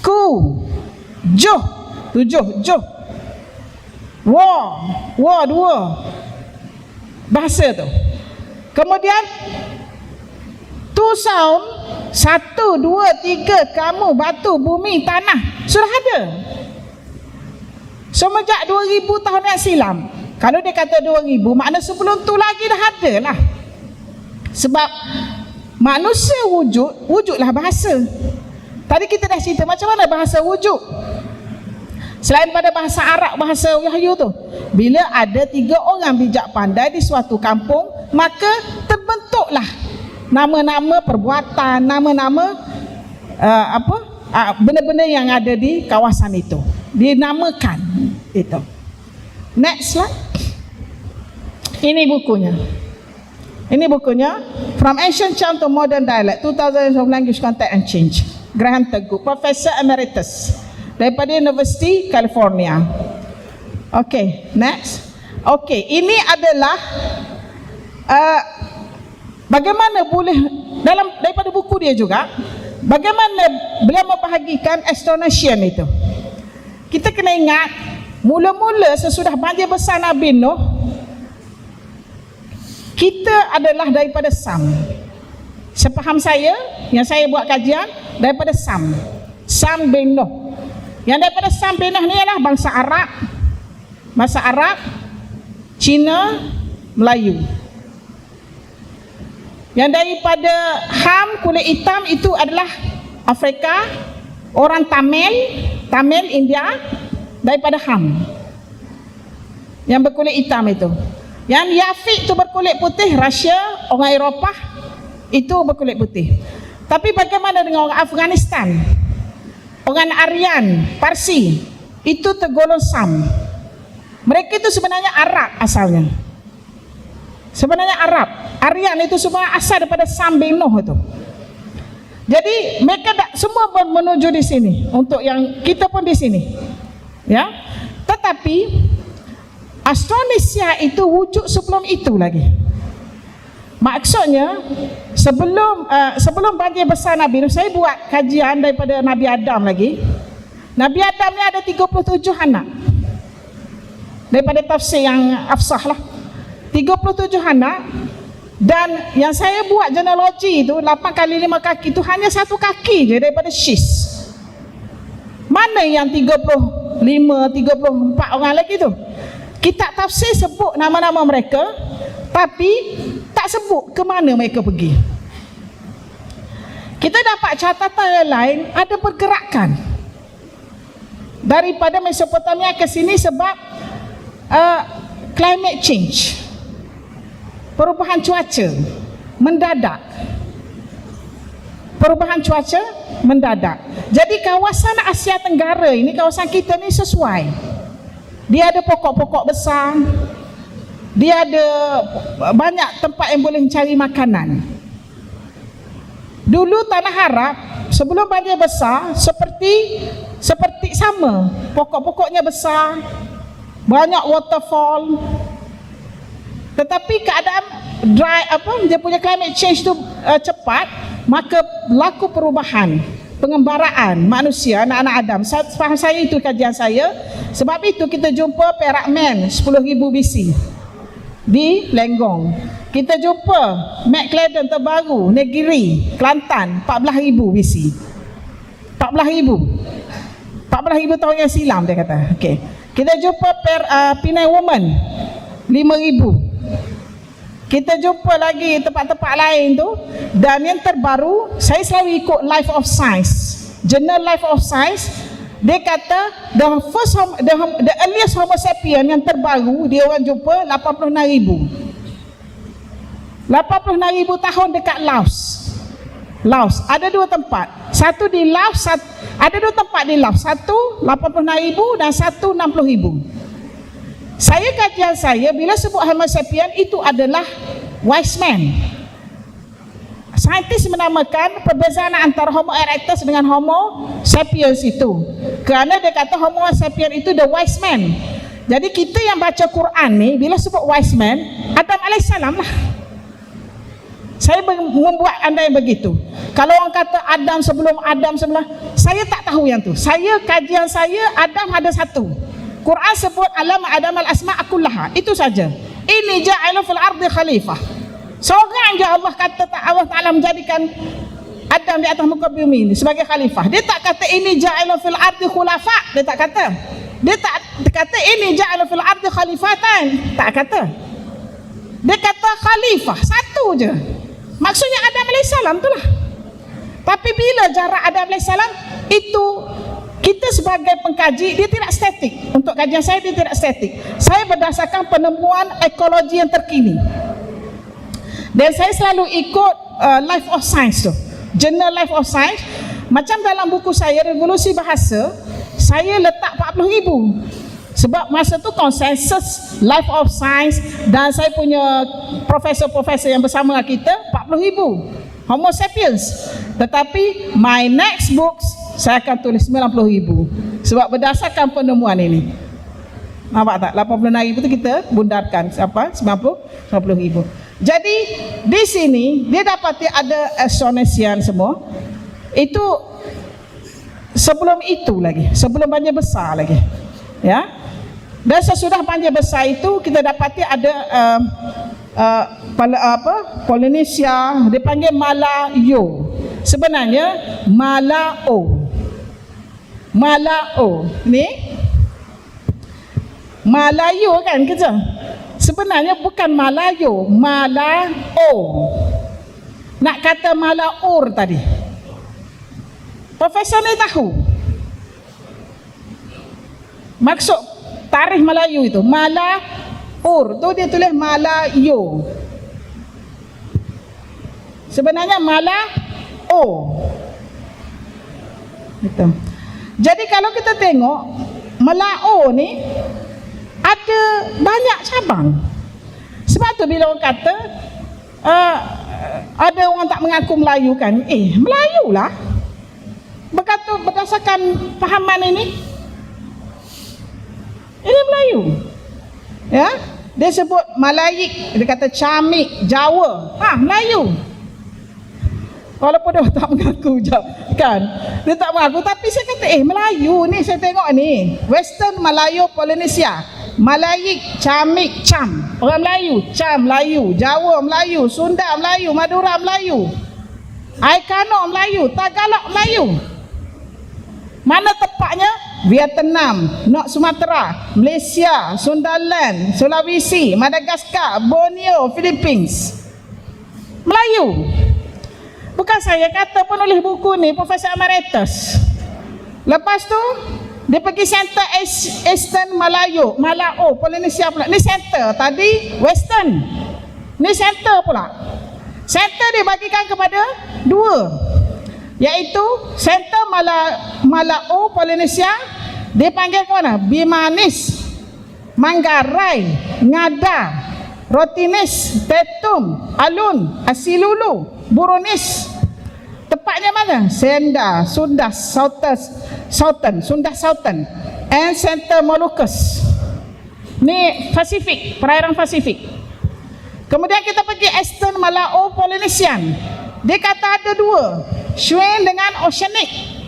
ku, joh, 7, joh. Wa, 2. Bahasa tu. Kemudian two sound, 1, 2, 3, kamu, batu, bumi, tanah. Sudah ada. Semenjak 2000 tahun yang silam. Kalau dia kata 2000, makna sebelum tu lagi dah ada lah. Sebab manusia wujudlah bahasa. Tadi kita dah cerita macam mana bahasa wujud. Selain pada bahasa Arab, bahasa Wahyu tu, bila ada 3 orang bijak pandai di suatu kampung, maka terbentuklah nama-nama perbuatan, nama-nama benda-benda yang ada di kawasan itu. Dinamakan itu. Next slide. Ini bukunya. From Ancient Cham to Modern Dialect 2000 of Language Contact and Change. Graham Teguh, Professor Emeritus daripada University California. Okay, next. Okay, ini adalah bagaimana boleh daripada buku dia juga, bagaimana beliau membahagikan astonation itu. Kita kena ingat, mula-mula sesudah banjir besar Nabi Nuh, kita adalah daripada Sam. Sepaham saya, yang saya buat kajian, daripada Sam. Sam bin Nuh. Yang daripada Sam bin Nuh ni adalah bangsa Arab, Cina, Melayu. Yang daripada Ham, kulit hitam, itu adalah Afrika, orang Tamil India, daripada Ham yang berkulit hitam itu. Yang Yafik itu berkulit putih, Rusia, orang Eropah itu berkulit putih. Tapi bagaimana dengan orang Afghanistan, orang Aryan, Parsi, itu tergolong Sam. Mereka itu sebenarnya Arab asalnya. Sebenarnya Arab. Aryan itu semua asal daripada Sam bin Nuh itu. Jadi mereka semua menuju di sini. Untuk yang kita pun di sini. Ya. Tetapi Austronesia itu wujud sebelum itu lagi. Maksudnya sebelum banjir besar Nabi Nuh, saya buat kajian daripada Nabi Adam lagi. Nabi Adam ni ada 37 anak. Daripada tafsir yang afsah lah. 37 anak. Dan yang saya buat genealogi itu 8 kali 5 kaki itu hanya 1 kaki je daripada Shis. Mana yang 35, 34 orang lagi tu? Kitab tafsir sebut nama-nama mereka, tapi tak sebut ke mana mereka pergi. Kita dapat catatan yang lain, ada pergerakan daripada Mesopotamia ke sini sebab climate change. Perubahan cuaca mendadak. perubahan cuaca mendadak. Jadi kawasan Asia Tenggara ini, kawasan kita ni sesuai. Dia ada pokok-pokok besar, dia ada banyak tempat yang boleh mencari makanan. Dulu Tanah Arab sebelum banjir besar seperti sama, pokok-pokoknya besar, banyak waterfall. Tetapi keadaan dry, dia punya climate change tu cepat, maka berlaku perubahan, pengembaraan manusia, anak-anak Adam. Faham saya, itu kajian saya. Sebab itu kita jumpa Perak Man 10,000 BC di Lenggong. Kita jumpa McClellan terbaru Negeri Kelantan 14,000 BC. 14,000 tahun yang silam, dia kata. Okey. Kita jumpa Penang Woman 5,000. Kita jumpa lagi tempat-tempat lain tu. Dan yang terbaru, saya selalu ikut Life of Science, jurnal Life of Science. Dia kata the earliest Homo sapien yang terbaru dia orang jumpa 86,000. 86,000 tahun dekat Laos. Ada dua tempat. Satu di Laos, ada dua tempat di Laos. Satu 86,000 dan satu 60,000. Kajian saya bila sebut Homo sapien itu adalah wise man. Saintis menamakan perbezaan antara Homo erectus dengan Homo sapiens itu. Kerana dia kata Homo sapien itu the wise man. Jadi kita yang baca Quran ni bila sebut wise man, Adam alaihissalam lah. Saya membuat anda yang begitu. Kalau orang kata Adam sebelum, saya tak tahu yang tu. Kajian saya Adam ada satu. Quran sebut alam Adam al-asma' kullaha. Itu saja. Ini ja'alu fil ardi khalifah. Seorang je Allah kata, Allah Ta'ala menjadikan Adam di atas muka bumi ini sebagai khalifah. Dia tak kata ini ja'alu fil ardi khulafa. Dia tak kata. Dia tak kata ini ja'alu fil ardi khalifatan. Tak kata. Dia kata khalifah. Satu je. Maksudnya Adam alaihissalam itulah. Tapi bila jarak Adam alaihissalam itu, kita sebagai pengkaji, dia tidak statik. Untuk kajian saya, dia tidak statik. Saya berdasarkan penemuan ekologi yang terkini. Dan saya selalu ikut Life of Science tu, jurnal Life of Science. Macam dalam buku saya, Revolusi Bahasa, saya letak 40,000. Sebab masa tu konsensus Life of Science dan saya punya profesor-profesor yang bersama kita 40,000 Homo sapiens. Tetapi my next books saya akan tulis 90,000. Sebab berdasarkan penemuan ini. Nampak tak? 86,000 tu kita bundarkan 90,000. Jadi di sini dia dapati ada Astronesian semua. Itu sebelum itu lagi, sebelum banjir besar lagi. Ya. Dan sesudah banjir besar itu kita dapati ada Polinesia, dipanggil Malayo. Sebenarnya Malao. Ni Malayo kan kita. Sebenarnya bukan Malayo, Malao. Nak kata Malaur tadi. Profesor ni tahu maksud tarikh Melayu itu. Malaur tu dia tulis Malayo. Sebenarnya Malao. Gitu. Jadi kalau kita tengok Malao ni ada banyak cabang. Sebab tu bila orang kata ada orang tak mengaku Melayu kan, Melayu lah. Berkata berdasarkan fahaman ini Melayu. Ya, dia sebut Malayik, dia kata Camik, Jawa. Melayu. Walaupun dia tak mengaku kan. Dia tak mengaku, tapi saya kata Melayu ni, saya tengok ni Western Melayu Polinesia, Malayik, Camik, Cam. Orang Melayu, Cam Melayu, Jawa Melayu, Sunda Melayu, Madura Melayu, Aikano Melayu, Tagalog Melayu. Mana tepatnya? Vietnam, North Sumatra, Malaysia, Sundaland, Sulawesi, Madagaskar, Borneo, Philippines. Melayu. Bukan saya kata, penulis buku ni Profesor Emeritus. Lepas tu dia pergi center Eastern Malao, Polinesia pula. Ni center, tadi Western. Ni center pula. Center dia bagikan kepada dua. iaitu center Malao Polinesia dipanggil ke mana? Bimanis, Manggarai, Ngada, Rotinis, Tetum, Alun, Asilulu, Buronis. Tepatnya mana? Senda, Sunda Southern and Center Moluccas. Ni Pasifik, perairan Pasifik. Kemudian kita pergi Eastern Malao Polynesian. Dia kata ada dua, Schwen dengan Oceanic.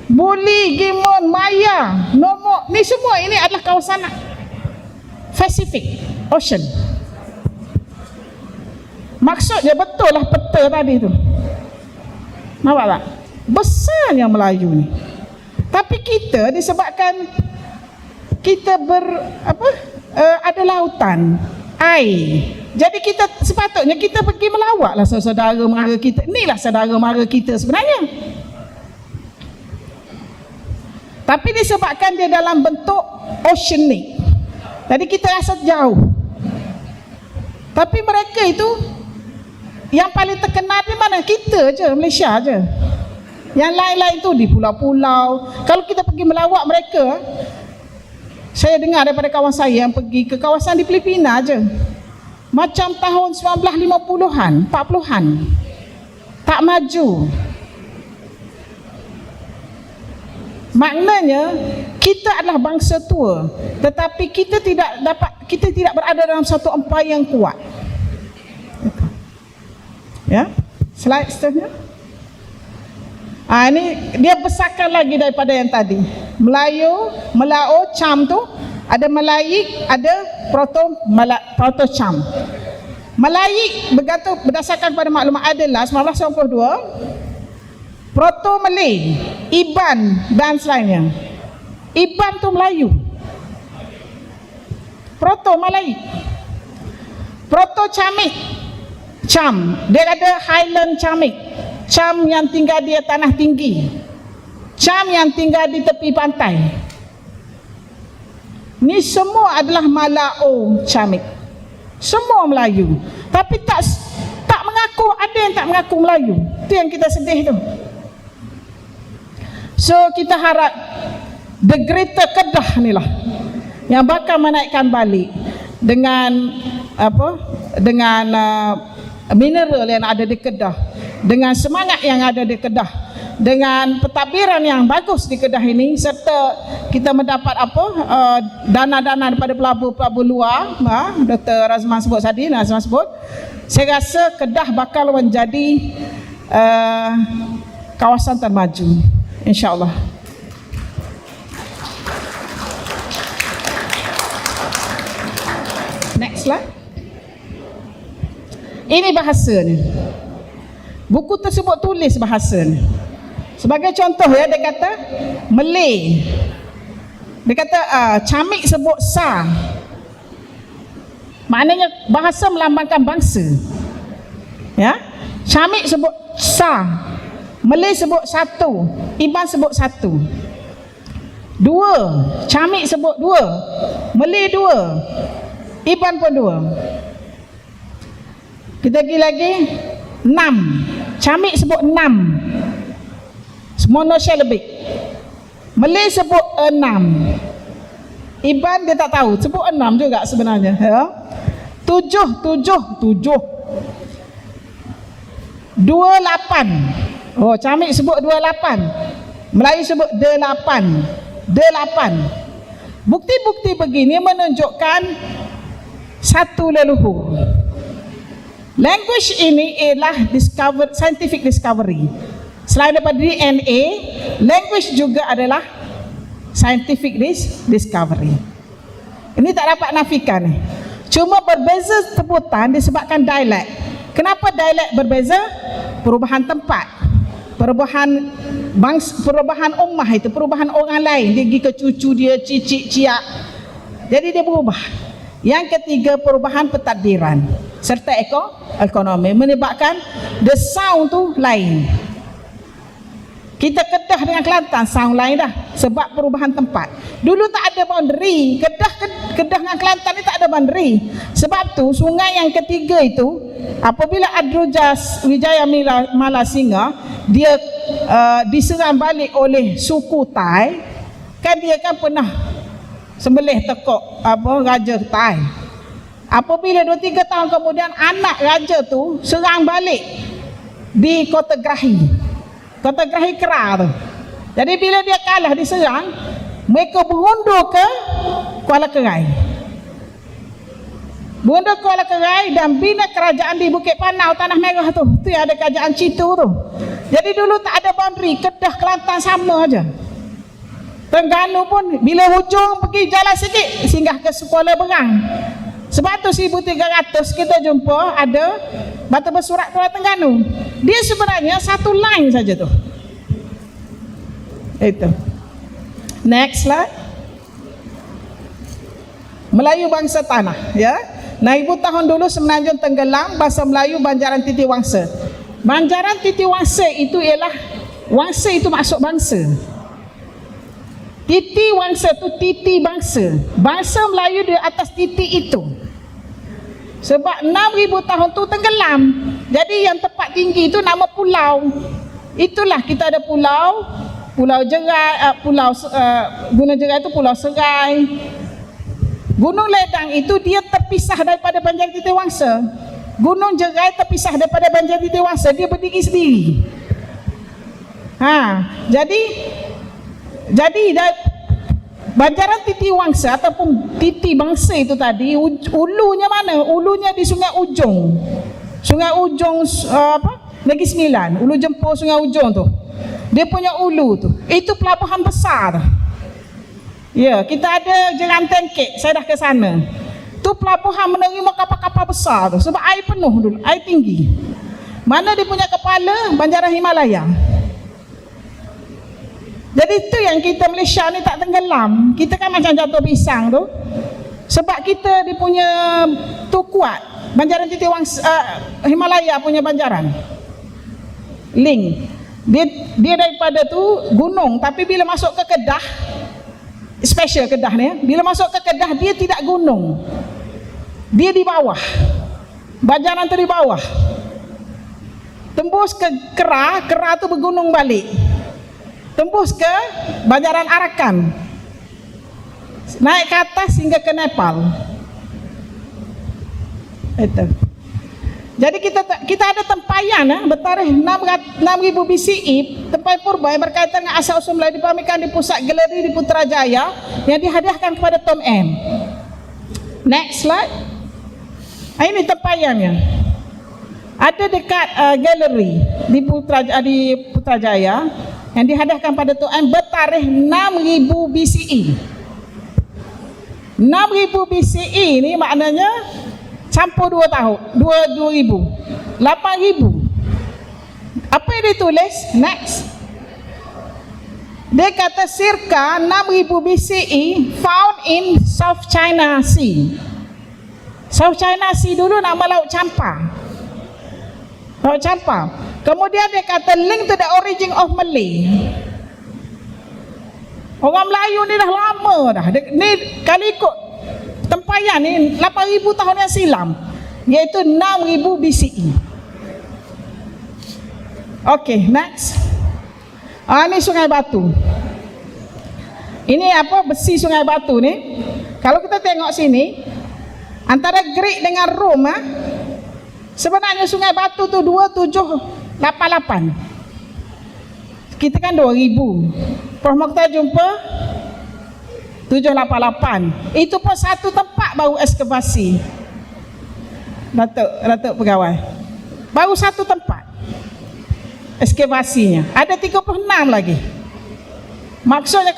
Buli, Gimon, Maya, Nomok, ni semua ini adalah kawasan Pacific Ocean. Maksudnya betul lah peta tadi tu. Nampak tak? Besarnya Melayu ni. Tapi kita disebabkan kita ada lautan, air. Jadi kita sepatutnya kita pergi melawatlah saudara mara kita. Inilah saudara mara kita sebenarnya. Tapi disebabkan dia dalam bentuk oceanic, jadi kita rasa jauh. Tapi mereka itu yang paling terkenal di mana? Kita je, Malaysia je. Yang lain-lain tu di pulau-pulau. Kalau kita pergi melawat mereka, saya dengar daripada kawan saya yang pergi ke kawasan di Filipina je, macam tahun 1950-an, 40-an, tak maju. Maknanya kita adalah bangsa tua, tetapi kita tidak berada dalam satu empayar yang kuat. Ya, slide seterusnya. Ini dia besarkan lagi daripada yang tadi. Melao, Cham tu ada Melayik, ada Proto Cham. Melayik berdasarkan pada maklumat adalah 1992. Proto Malay, Iban dan selainnya. Iban tu Melayu. Proto Malay. Proto Chamik, Cham, dia ada Highland Chamik. Cham yang tinggal di tanah tinggi, Cham yang tinggal di tepi pantai. Ni semua adalah Malao Chamik. Semua Melayu. Tapi tak mengaku, ada yang tak mengaku Melayu. Itu yang kita sedih tu. So kita harap the greater Kedah ni lah yang bakal menaikkan balik dengan mineral yang ada di Kedah, dengan semangat yang ada di Kedah, dengan pentadbiran yang bagus di Kedah ini, serta kita mendapat dana-dana daripada pelabur-pelabur luar, Dr. Razman sebut tadi, saya rasa Kedah bakal menjadi kawasan termaju, insya-Allah. Next slide. Ini bahasanya. Buku tersebut tulis bahasanya. Sebagai contoh ya, dia kata Malay. Dia kata Chamik sebut Sa. Maknanya bahasa melambangkan bangsa. Ya. Chamik sebut Sa. Malay sebut satu. Iban sebut satu. Dua. Chamik sebut dua. Malay dua. Iban pun dua. Kita pergi lagi 6. Chamik sebut 6. Monosia lebih. Malay sebut 6. Iban dia tak tahu, sebut 6 juga sebenarnya, ya. 7. 28. Oh, Chamik sebut 28. Melayu sebut 8. 8. Bukti-bukti begini menunjukkan satu leluhur. Language ini ialah scientific discovery. Selain daripada DNA, language juga adalah scientific discovery. Ini tak dapat nafikan. Cuma berbeza sebutan disebabkan dialek. Kenapa dialek berbeza? Perubahan tempat, perubahan ummah itu, perubahan orang lain. Dia pergi ke cucu dia, cicik, ciak. Jadi dia berubah. Yang ketiga, perubahan pentadbiran serta ekonomi menyebabkan the sound tu lain. Kita Kedah dengan Kelantan sound lain dah sebab perubahan tempat. Dulu tak ada boundary. Kedah dengan Kelantan ni tak ada boundary. Sebab tu sungai yang ketiga itu apabila Adrojas Wijaya Malasinga dia diserang balik oleh suku Thai, kan dia kan pernah sembelih tekok raja Thai. Apabila 2-3 tahun kemudian anak raja tu serang balik di Kota Grahi. Kota Grahi Kera tu. Jadi bila dia kalah diserang, mereka berundur ke Kuala Kerai. Berundur ke Kuala Kerai dan bina kerajaan di Bukit Panau, Tanah Merah tu. Tu yang ada kerajaan Citu tu. Jadi dulu tak ada boundary, Kedah Kelantan sama aja. Terengganu pun bila hujung pergi jalan sikit singgah ke Kuala Berang. Sebab tu 1300 kita jumpa ada batu bersurat Kuala Terengganu. Dia sebenarnya satu line saja tu. Itu. Next slide. Melayu bangsa tanah, ya. 1000 tahun dulu Semenanjung tenggelam, bahasa Melayu Banjaran Titi Wangsa. Banjaran Titi Wangsa itu ialah wangsa itu maksud bangsa. Titi Wangsa tu titi bangsa. Bangsa Melayu di atas titi itu. Sebab 6000 tahun tu tenggelam. Jadi yang tempat tinggi itu nama pulau. Itulah kita ada pulau, Pulau Jerai, Gunung Jerai itu Pulau Serai. Gunung Ledang itu dia terpisah daripada Banjaran Titi Wangsa. Gunung Jerai terpisah daripada Banjaran Titi Wangsa, dia berdiri sendiri. Jadi Banjaran Titi Wangsa ataupun Titi Bangsa itu tadi, ulunya mana? Ulunya di Sungai Ujong. Sungai Ujong Negeri Sembilan, Ulu Jempol Sungai Ujong tu. Dia punya ulu tu. Itu pelabuhan besar. Ya, kita ada Jeram Tengkek, saya dah ke sana. Tu pelabuhan menerima kapal-kapal besar tu sebab air penuh dulu, air tinggi. Mana dia punya kepala? Banjaran Himalaya. Jadi itu yang kita Malaysia ni tak tenggelam. Kita kan macam jatuh pisang tu. Sebab kita dia punya tu kuat. Banjaran Titi Wangsa, Himalaya punya banjaran. Link. Dia daripada tu gunung, tapi bila masuk ke Kedah, special Kedah ni, bila masuk ke Kedah dia tidak gunung. Dia di bawah. Banjaran tu di bawah. Tembus ke Kera tu bergunung balik. Tembus ke Banjaran Arakan, naik ke atas hingga ke Nepal. Itu. Jadi kita ada tempayan bertarikh 6000 BCE, tempayan purba yang berkaitan dengan asal usul Melayu dipamerkan di pusat galeri di Putrajaya yang dihadiahkan kepada Tom M. Next slide. Ini tempayannya. Ada dekat galeri di Putrajaya yang dihadahkan pada Tuan bertarikh 6000 BCE. 6000 BCE ni maknanya campur 2 tahun, 2000, 8000. Apa yang ditulis? Next. Dia kata circa 6000 BCE found in South China Sea. South China Sea dulu nama Laut Champa. Laut Champa. Kemudian dia kata link to the origin of Malay. Orang Melayu ni dah lama dah. Ni kalau ikut tempayan ni 8000 tahun yang silam, iaitu 6000 BCE. Okey, next. Ni Sungai Batu. Ini apa? Besi Sungai Batu ni. Kalau kita tengok sini, antara Greek dengan Rom, sebenarnya Sungai Batu tu 2788. Kita kan 2000. Prof Mokhtar jumpa 788. Itu pun satu tempat baru ekskavasi. Datuk Pegawai. Baru satu tempat ekskavasinya. Ada 36 lagi. Maksudnya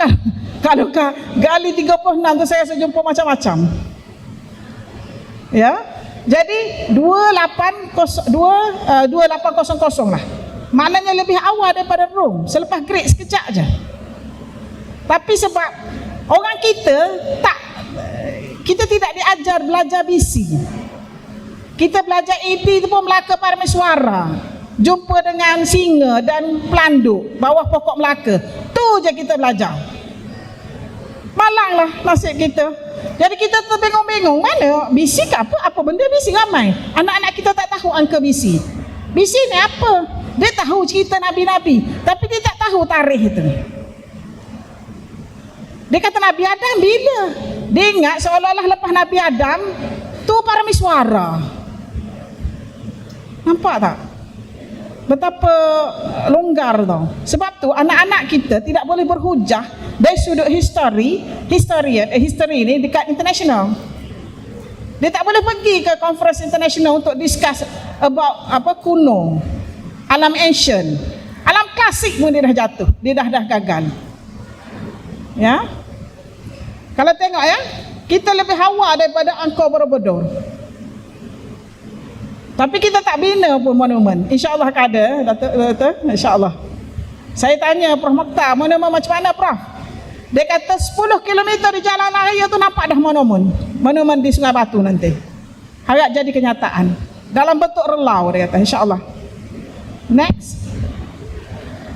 kalau gali 36 tu saya jumpa macam-macam. Ya. Jadi 2800 lah. Maknanya lebih awal daripada Rom, selepas Greek sekejap aja. Tapi sebab orang kita tidak diajar belajar BC. Kita belajar AD itu pun Melaka Parameswara. jumpa dengan singa dan pelanduk bawah pokok Melaka. Tu je kita belajar. Malanglah nasib kita. Jadi kita terbingung-bingung, mana bisi ke apa benda bisi ramai. Anak-anak kita tak tahu angka bisi. Bisi ni apa? Dia tahu cerita Nabi-Nabi, tapi dia tak tahu tarikh itu. Dia kata Nabi Adam bila? Dia ingat seolah-olah lepas Nabi Adam tu Parameswara. Nampak tak? Betapa longgar tau. Sebab tu anak-anak kita tidak boleh berhujah dari sudut history ni dekat international. Dia tak boleh pergi ke conference international untuk discuss about apa kuno, alam ancient. Alam klasik pun dia dah jatuh, dia dah gagal. Ya. Kalau tengok ya, kita lebih hawa daripada Angkor Borobudur. Tapi kita tak bina pun monumen. InsyaAllah ada, Datuk, insyaAllah. Saya tanya Prof Mokhtar, monumen macam mana Prof? Dia kata 10 km di jalan raya tu nampak dah monumen. Monumen di Sungai Batu nanti. Harap jadi kenyataan. Dalam bentuk relau dia kata, insyaAllah. Next.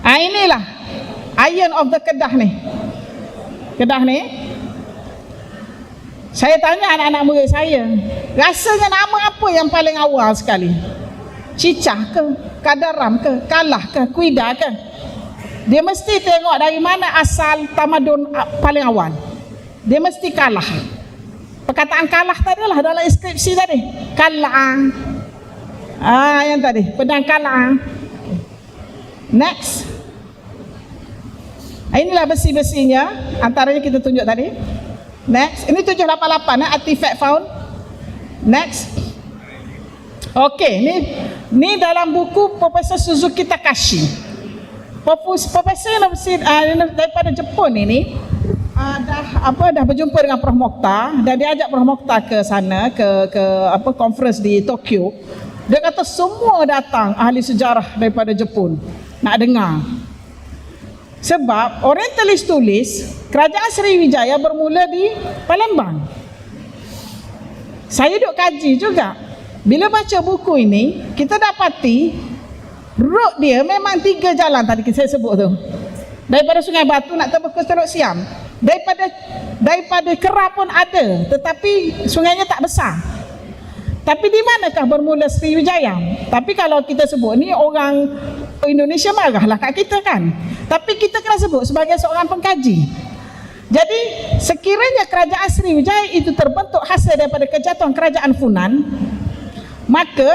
Inilah Iron of the Kedah ni. Kedah ni. Saya tanya anak-anak murid saya, rasanya nama apa yang paling awal sekali? Cicah ke? Kadaram ke? Kalah ke? Kuida ke? Dia mesti tengok dari mana asal tamadun paling awal. Dia mesti kalah. Perkataan kalah tadi lah dalam inskripsi tadi. Kalah. Yang tadi. Pedang kalah. Next. Inilah besi-besinya. Antaranya kita tunjuk tadi. Next. Ini 788 artifact found. Next. Okey, ni dalam buku Profesor Suzuki Takashi. Profesor daripada Jepun ini dah berjumpa dengan Prof Mokhtar dan dia ajak Prof Mokhtar ke sana ke conference di Tokyo. Dia kata semua datang ahli sejarah daripada Jepun nak dengar. Sebab orientalis tulis kerajaan Sriwijaya bermula di Palembang. Saya duk kaji juga. Bila baca buku ini, kita dapati road dia memang 3 jalan tadi saya sebut tu. Daripada Sungai Batu nak tembus ke Teluk Siam. Daripada Kera pun ada, tetapi sungainya tak besar. Tapi di manakah bermula Sriwijaya? Tapi kalau kita sebut ni orang Indonesia marahlah kat kita kan. Tapi kita kena sebut sebagai seorang pengkaji. Jadi sekiranya kerajaan Sriwijaya itu terbentuk hasil daripada kejatuhan kerajaan Funan, maka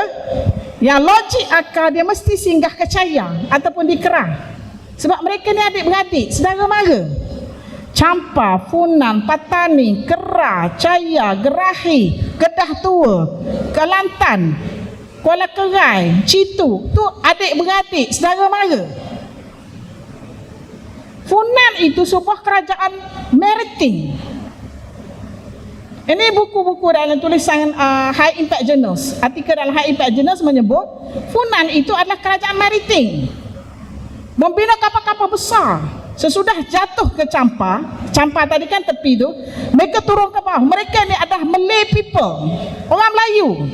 yang logik akal dia mesti singgah ke Chayang ataupun di Kerang. Sebab mereka ni adik-beradik, saudara mara. Champa, Funan, Patani, Kera, Chaya, Gerahi, Kedah Tua, Kelantan, Kuala Kerai, Citu, tu adik-beradik, saudara mara. Funan itu sebuah kerajaan maritim. Ini buku-buku dalam tulisan High Impact Journals. Artikel dalam High Impact Journals menyebut Funan itu adalah kerajaan maritim. Membina kapal-kapal besar. Sesudah jatuh ke Champa tadi kan tepi tu, mereka turun ke bawah. Mereka ni adalah Malay people, orang Melayu.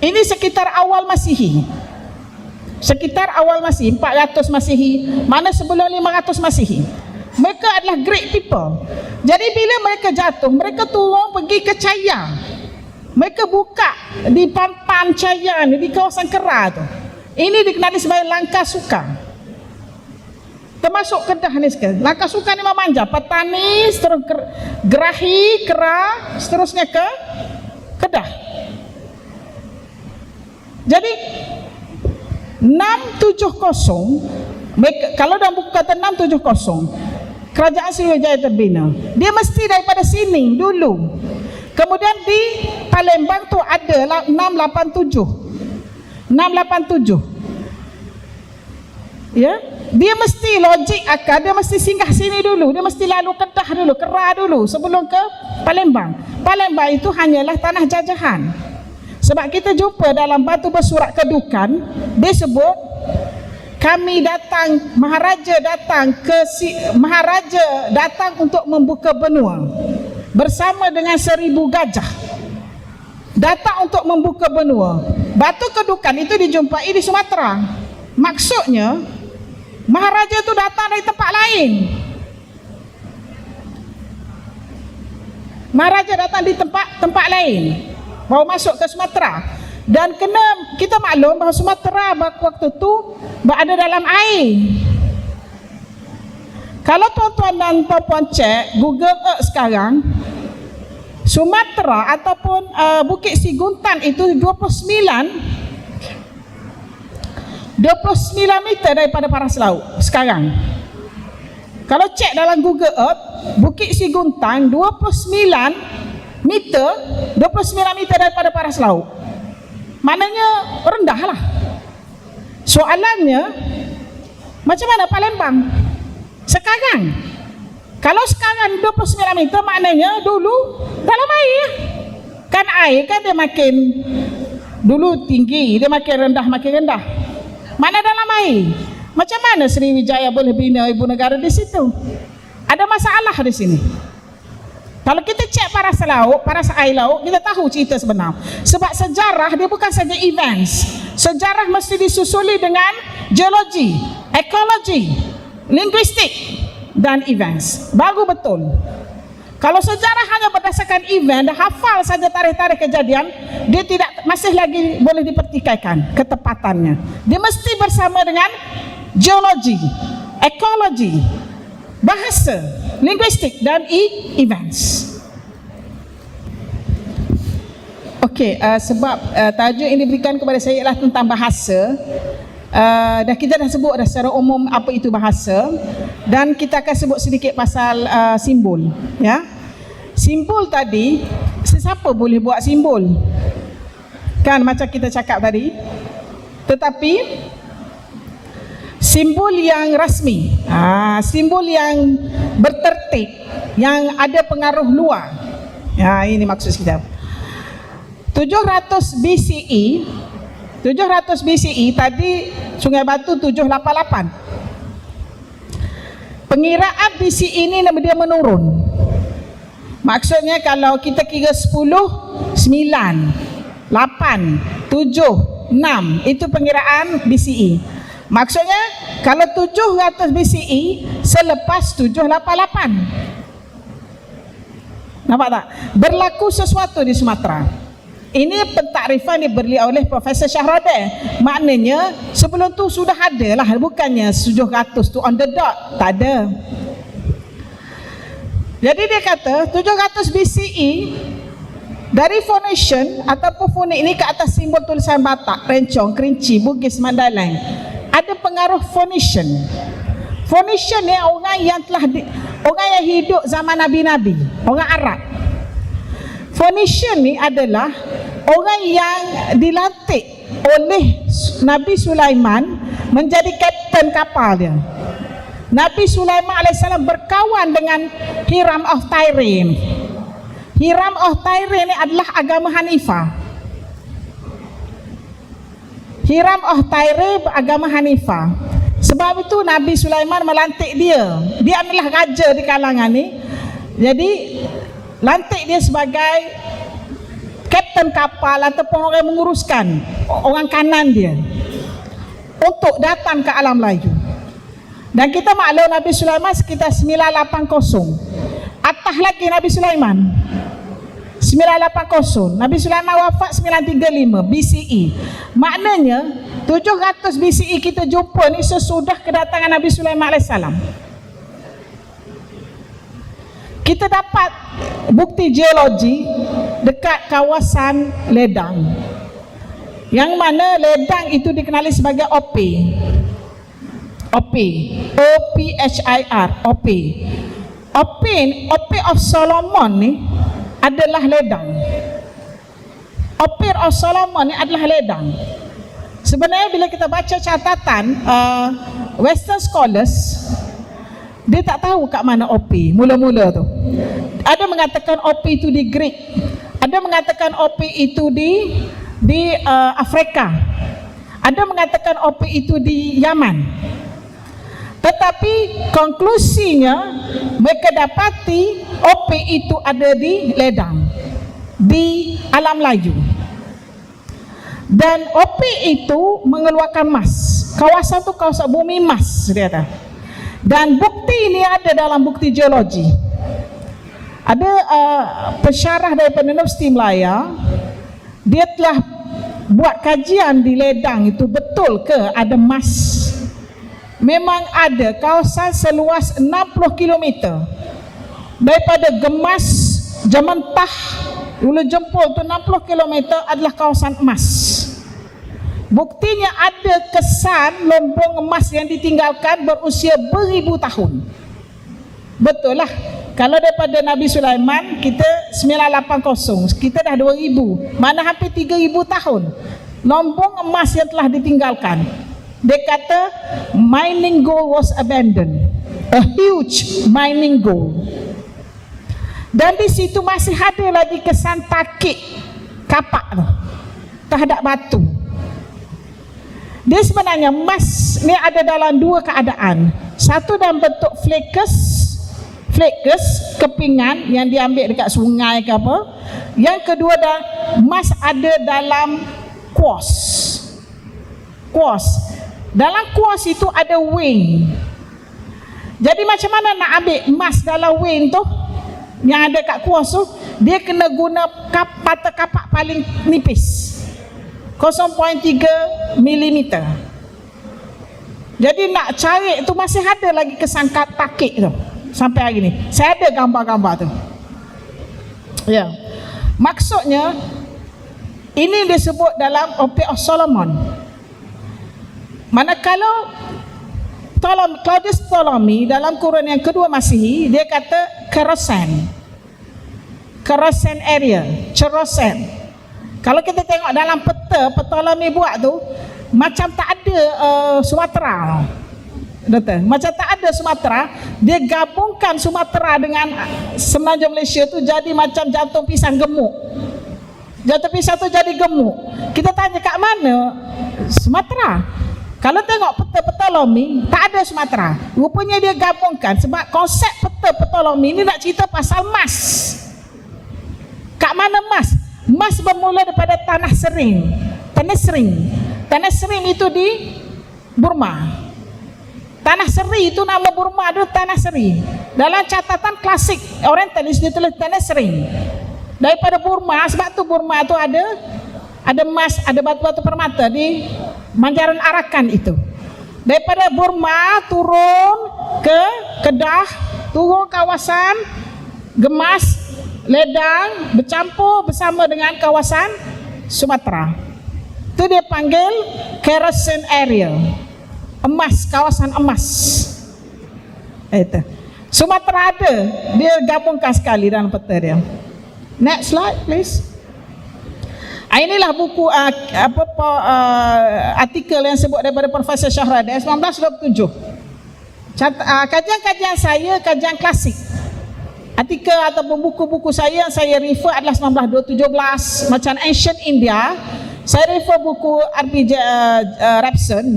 Ini sekitar awal Masihi. 400 Masihi, mana sebelum 500 Masihi. Mereka adalah great people. Jadi bila mereka jatuh, mereka turun pergi ke Chaya. Mereka buka di Pampan Chaya ni, di kawasan Kera tu. Ini dikenali sebagai Langkah Suka. Termasuk Kedah ni sekarang. Langkah Suka ni memanjang Patani, seterus Gerahi, Kera, seterusnya ke Kedah. Jadi 670, kalau dalam buku kata 670, kerajaan Sriwijaya terbina. Dia mesti daripada sini dulu. Kemudian di Palembang tu ada 687. Ya, dia mesti logik akal, dia mesti singgah sini dulu, dia mesti lalu Kedah dulu, Kera dulu sebelum ke Palembang. Palembang itu hanyalah tanah jajahan. Sebab kita jumpa dalam batu bersurat kedukan, dia sebut Maharaja datang untuk membuka benua bersama dengan 1000 gajah. datang untuk membuka benua. Batu kedukan itu dijumpai di Sumatera. Maksudnya Maharaja itu datang dari tempat lain. Maharaja datang di tempat lain, mau masuk ke Sumatera. Dan kena kita maklum bahawa Sumatera waktu itu berada dalam air. Kalau tuan-tuan dan puan-puan cek Google Earth sekarang, Sumatera ataupun Bukit Siguntan itu 29 meter daripada paras laut sekarang. Kalau cek dalam Google Earth, Bukit Siguntan 29 meter daripada paras laut. Maknanya rendah lah. Soalannya, macam mana Palembang sekarang? Kalau sekarang 29 meter, maknanya dulu dalam air. Kan air kan dia makin dulu tinggi, dia makin rendah. Mana dalam air? Macam mana Sriwijaya boleh bina ibu negara di situ? Ada masalah di sini. Kalau kita cek paras air laut, kita tahu cerita sebenar. Sebab sejarah dia bukan saja events. Sejarah mesti disusuli dengan geologi, ekologi, linguistik dan events. Baru betul. Kalau sejarah hanya berdasarkan event, dah hafal saja tarikh-tarikh kejadian, dia tidak masih lagi boleh dipertikaikan ketepatannya. Dia mesti bersama dengan geologi, ekologi, bahasa, linguistik dan events. Okey, sebab tajuk yang diberikan kepada saya ialah tentang bahasa. Dah kita dah sebut dah secara umum apa itu bahasa, dan kita akan sebut sedikit pasal simbol, ya. Simbol tadi, sesiapa boleh buat simbol? Kan macam kita cakap tadi. Tetapi simbol yang rasmi, simbol yang bertertib, yang ada pengaruh luar. Ya, ini maksud kita. 700 BCE tadi Sungai Batu 788. Pengiraan BCE ini dia menurun. Maksudnya kalau kita kira 10, 9, 8, 7, 6, itu pengiraan BCE. Maksudnya kalau 700 BCE selepas 788. Nampak tak? Berlaku sesuatu di Sumatera. Ini pentakrifan diberi oleh Profesor Shahraddin. Maknanya sebelum tu sudah ada lah, bukannya 700 tu on the dot, tak ada. Jadi dia kata 700 BCE dari Phoenician ataupun Phoenix ini ke atas simbol tulisan Batak, Rencong, Kerinci, Bugis, Mandailing, ada pengaruh Phoenician. Phoenician ni orang yang hidup zaman Nabi-Nabi, orang Arab. Phoenician ni adalah orang yang dilantik oleh Nabi Sulaiman menjadi kapten kapal dia. Nabi Sulaiman AS berkawan dengan Hiram of Tyre. Hiram of Tyre ni adalah agama Hanifah. Hiram of Tyre beragama Hanifah. Sebab itu Nabi Sulaiman melantik dia. Dia adalah raja di kalangan ni. Jadi lantik dia sebagai kapten kapal ataupun orang yang menguruskan, orang kanan dia, untuk datang ke alam Melayu. Dan kita maklum Nabi Sulaiman sekitar 980. Atas lagi Nabi Sulaiman 980. Nabi Sulaiman wafat 935 BCE. Maknanya 700 BCE kita jumpa ni sesudah kedatangan Nabi Sulaiman AS. Kita dapat bukti geologi dekat kawasan Ledang, yang mana Ledang itu dikenali sebagai Ophir, Ophir of Solomon ni adalah Ledang. Ophir of Solomon ni adalah Ledang. Sebenarnya bila kita baca catatan Western scholars, dia tak tahu kat mana Ophir mula-mula tu. Ada mengatakan Ophir itu di Greek, ada mengatakan Ophir itu di Afrika, ada mengatakan Ophir itu di Yaman. Tetapi konklusinya mereka dapati Ophir itu ada di Ledang. di alam Melayu. Dan opik itu mengeluarkan emas. Kawasan tu kawasan bumi emas, dia kata. Dan bukti ini ada dalam bukti geologi. Ada pensyarah daripada Universiti Melaya, dia telah buat kajian di ledang itu, betul ke ada emas. Memang ada kawasan seluas 60 km daripada Gemas, Jamentah, Ulu Jempol tu 60 km adalah kawasan emas. Buktinya ada kesan lombong emas yang ditinggalkan berusia beribu tahun. Betul lah. Kalau daripada Nabi Sulaiman kita 980, kita dah 2000, mana hampir 3000 tahun lombong emas yang telah ditinggalkan. Dia kata mining gold was abandoned, a huge mining gold. Dan di situ masih ada lagi kesan takik kapak tu terhadap batu. Dia sebenarnya emas ni ada dalam dua keadaan. Satu dalam bentuk flakes, kepingan yang diambil dekat sungai ke apa. Yang kedua emas ada dalam quartz. Dalam quartz itu ada vein. Jadi macam mana nak ambil emas dalam vein tu yang ada kat quartz tu? Dia kena guna patah kapak paling nipis, 0.3 mm. Jadi nak cari tu masih ada lagi kesan takik tu sampai hari ni. Saya ada gambar-gambar tu. Ya. Maksudnya ini disebut dalam Opik of Solomon. Manakala Claudius Ptolemy dalam kurun yang kedua Masihi, dia kata Khorasan area, Khorasan. Kalau kita tengok dalam peta Ptolemy buat tu, macam tak ada Sumatera. Betul. Macam tak ada Sumatera, dia gabungkan Sumatera dengan semenanjung Malaysia tu jadi macam jantung pisang gemuk. Jantung pisang tu jadi gemuk. Kita tanya kat mana Sumatera? Kalau tengok peta Ptolemy, tak ada Sumatera. Rupanya dia gabungkan sebab konsep peta Ptolemy ni nak cerita pasal emas. Kat mana emas? Emas bermula daripada tanah sering. Tanah sering itu di Burma. Tanah seri itu nama Burma itu tanah seri. Dalam catatan klasik orientalis dia tulis tanah sering. Daripada Burma, sebab tu Burma itu ada emas, ada batu-batu permata di Manjaran Arakan itu. Daripada Burma turun ke Kedah, turun kawasan Gemas, Ledang, bercampur bersama dengan kawasan Sumatera. Itu dia panggil Khorasan area. Emas, kawasan emas. Itu. Sumatera ada, dia gabungkan sekali dalam peta dia. Next slide please. Inilah buku artikel yang sebut daripada Profesor Shahrada 1927. Kajian-kajian saya kajian klasik. Artikel ataupun buku-buku saya yang saya refer adalah 1917 macam Ancient India. Saya refer buku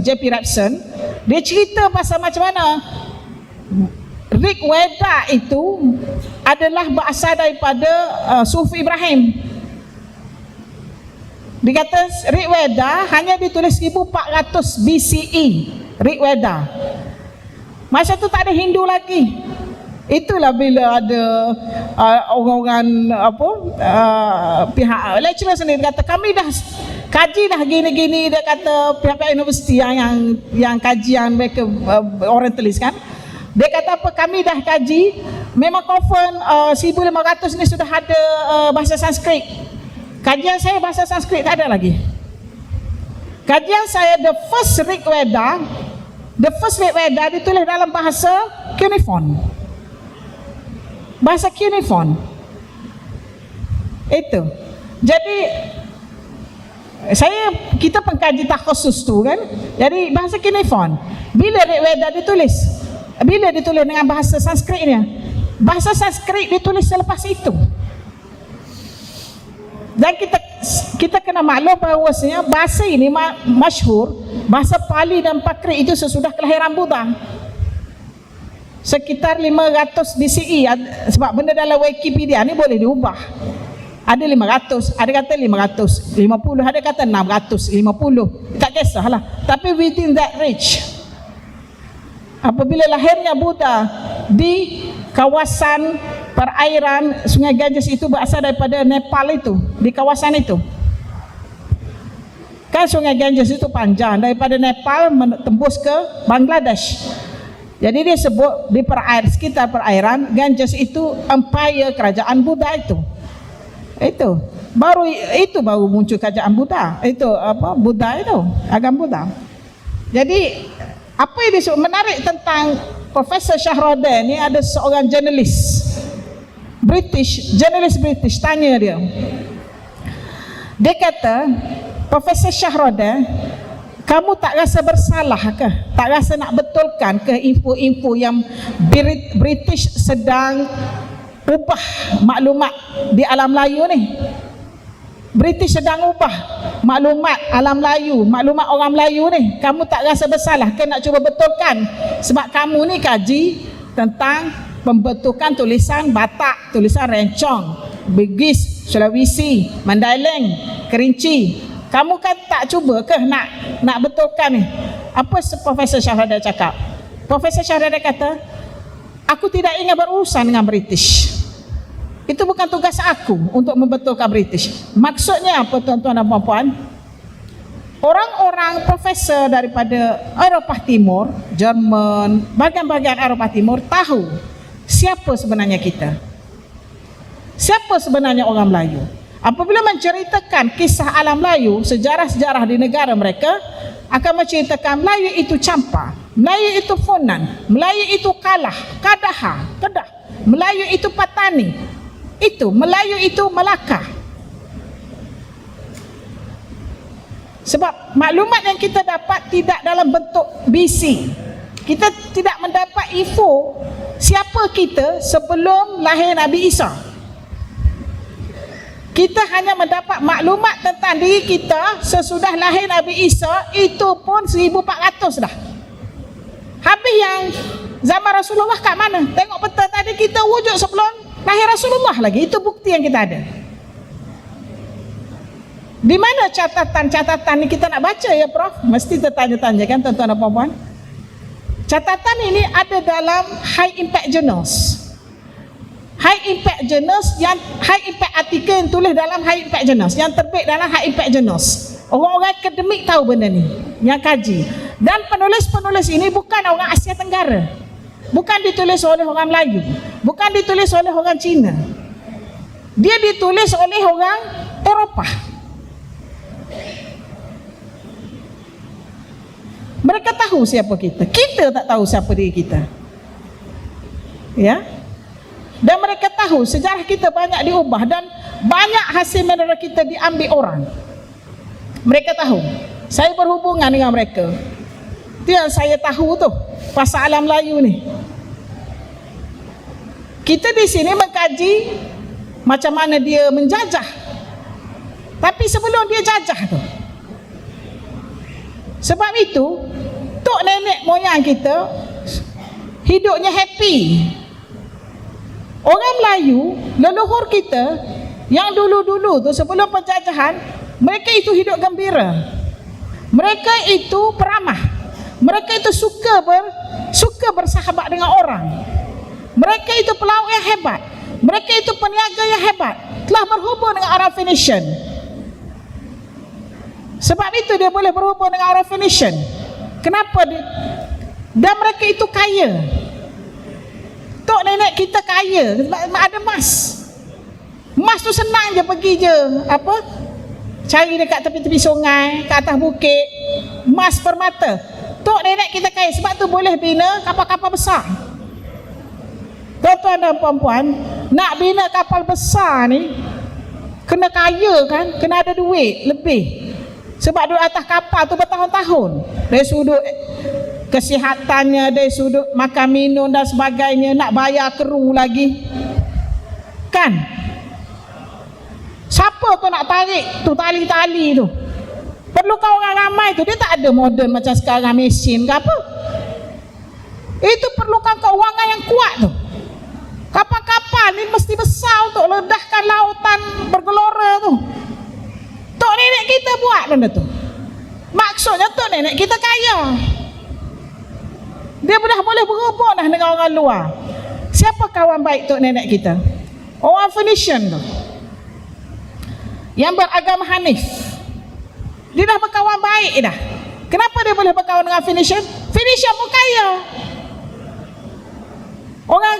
JP Rapson. Dia cerita pasal macam mana Rig Veda itu adalah berasal daripada Sufi Ibrahim. Dia kata Rig Veda hanya ditulis 1400 BCE. Rig Veda. Masa tu tak ada Hindu lagi. Itulah bila ada orang-orang pihak lecturer sendiri kata kami dah kaji dah gini-gini. Dia kata pihak-pihak universiti yang kajian mereka orientalis kan, dia kata apa, kami dah kaji memang confirm 1500 ni sudah ada bahasa Sanskrit. Kajian saya bahasa Sanskrit tak ada lagi. Kajian saya the first Rig Veda ditulis dalam bahasa Cuneiform. Bahasa Cuneiform. Itu. Jadi kita pengkaji takhusus tu kan. Jadi bahasa Cuneiform. Bila Rig Veda ditulis? Bila ditulis dengan bahasa Sanskritnya? Bahasa Sanskrit ditulis selepas itu. Dan kita kena maklum bahawasanya bahasa ini masyhur, bahasa Pali dan Prakrit itu sesudah kelahiran Buddha. Sekitar 500 BCE, sebab benda dalam Wikipedia ni boleh diubah. Ada 500, ada kata 550, ada kata 650, tak kisahlah. Tapi within that range. Apabila lahirnya Buddha di kawasan perairan Sungai Ganges itu berasal daripada Nepal itu, di kawasan itu. Kan Sungai Ganges itu panjang daripada Nepal tembus ke Bangladesh. Jadi dia sebut di sekitar perairan Ganges itu empire kerajaan Buddha itu. Itu baru muncul kerajaan Buddha. Itu apa? Buddha itu, agama Buddha. Jadi apa yang disebut menarik tentang Profesor Shahroddin ni, ada seorang jurnalis British tanya dia. Dia kata, Profesor Shahroddin, kamu tak rasa bersalah ke? Tak rasa nak betulkan ke info-info yang British sedang ubah maklumat di alam Melayu ni? British sedang ubah maklumat alam Melayu, maklumat orang Melayu ni. Kamu tak rasa bersalah ke nak cuba betulkan? Sebab kamu ni kaji tentang pembentukan tulisan Batak, tulisan Rencong, Bugis, Sulawesi, Mandailing, Kerinci. Kamu kan tak cuba ke nak betulkan ni? Apa Profesor Shahroddin cakap? Profesor Shahroddin kata, aku tidak ingin berurusan dengan British. Itu bukan tugas aku untuk membetulkan British. Maksudnya apa, tuan-tuan dan puan-puan? Orang-orang profesor daripada Eropah Timur, Jerman, bahagian-bahagian Eropah Timur tahu siapa sebenarnya kita. Siapa sebenarnya orang Melayu. Apabila menceritakan kisah alam Melayu, sejarah-sejarah di negara mereka, akan menceritakan Melayu itu Campa, Melayu itu Funan, Melayu itu Kalah, Kedah, Melayu itu Patani, itu Melayu itu Melaka. Sebab maklumat yang kita dapat tidak dalam bentuk BC. Kita tidak mendapat info siapa kita sebelum lahir Nabi Isa. Kita hanya mendapat maklumat tentang diri kita sesudah lahir Nabi Isa, itu pun 1400 dah. Habis yang zaman Rasulullah kat mana? Tengok peta tadi, kita wujud sebelum lahir Rasulullah lagi. Itu bukti yang kita ada. Di mana catatan-catatan ni kita nak baca ya Prof? Mesti tertanya-tanya kan tuan-tuan dan puan-puan? Catatan ini ada dalam high impact journals. High impact journals, yang high impact artikel yang tulis dalam high impact journals, yang terbit dalam high impact journals. Orang-orang akademik tahu benda ni, yang kaji. Dan penulis-penulis ini bukan orang Asia Tenggara. Bukan ditulis oleh orang Melayu, bukan ditulis oleh orang Cina. Dia ditulis oleh orang Eropah. Mereka tahu siapa kita. Kita tak tahu siapa diri kita. Ya? Dan mereka tahu sejarah kita banyak diubah dan banyak hasil mineral kita diambil orang. Mereka tahu. Saya berhubungan dengan mereka. Itu yang saya tahu tu pasal alam Melayu ni. Kita di sini mengkaji macam mana dia menjajah. Tapi sebelum dia jajah tu, sebab itu tok nenek moyang kita hidupnya happy. Orang Melayu, leluhur kita yang dulu-dulu tu sebelum penjajahan, mereka itu hidup gembira. Mereka itu peramah. Mereka itu suka bersahabat dengan orang. Mereka itu pelaut yang hebat. Mereka itu peniaga yang hebat. Telah berhubung dengan orang Phoenician. Sebab itu dia boleh berhubung dengan orang Phoenician. Kenapa dia? Dan mereka itu kaya. Tok nenek kita kaya, ada emas. Emas tu senang je pergi je, cari dekat tepi-tepi sungai, kat atas bukit, emas permata. Tok nenek kita kaya, sebab tu boleh bina kapal-kapal besar. Tuan-tuan dan puan-puan, nak bina kapal besar ni kena kaya kan, kena ada duit lebih. Sebab duduk atas kapal tu bertahun-tahun. Dari sudut kesihatannya, dari sudut makan minum dan sebagainya, nak bayar kru lagi. Kan? Siapa tu nak tarik tu tali-tali tu? Perlukan orang ramai tu. Dia tak ada moden macam sekarang mesin ke apa. Itu perlukan keuangan yang kuat tu. Kapal-kapal ni mesti besar untuk ledahkan lautan bergelora tu. Tok nenek kita buat benda tu. Maksudnya tok nenek kita kaya. Dia dah boleh berhubung dah dengan orang luar. Siapa kawan baik tok nenek kita? Orang Phoenician tu, yang beragama Hanif. Dia dah berkawan baik dah. Kenapa dia boleh berkawan dengan Phoenician? Phoenician pun kaya. Orang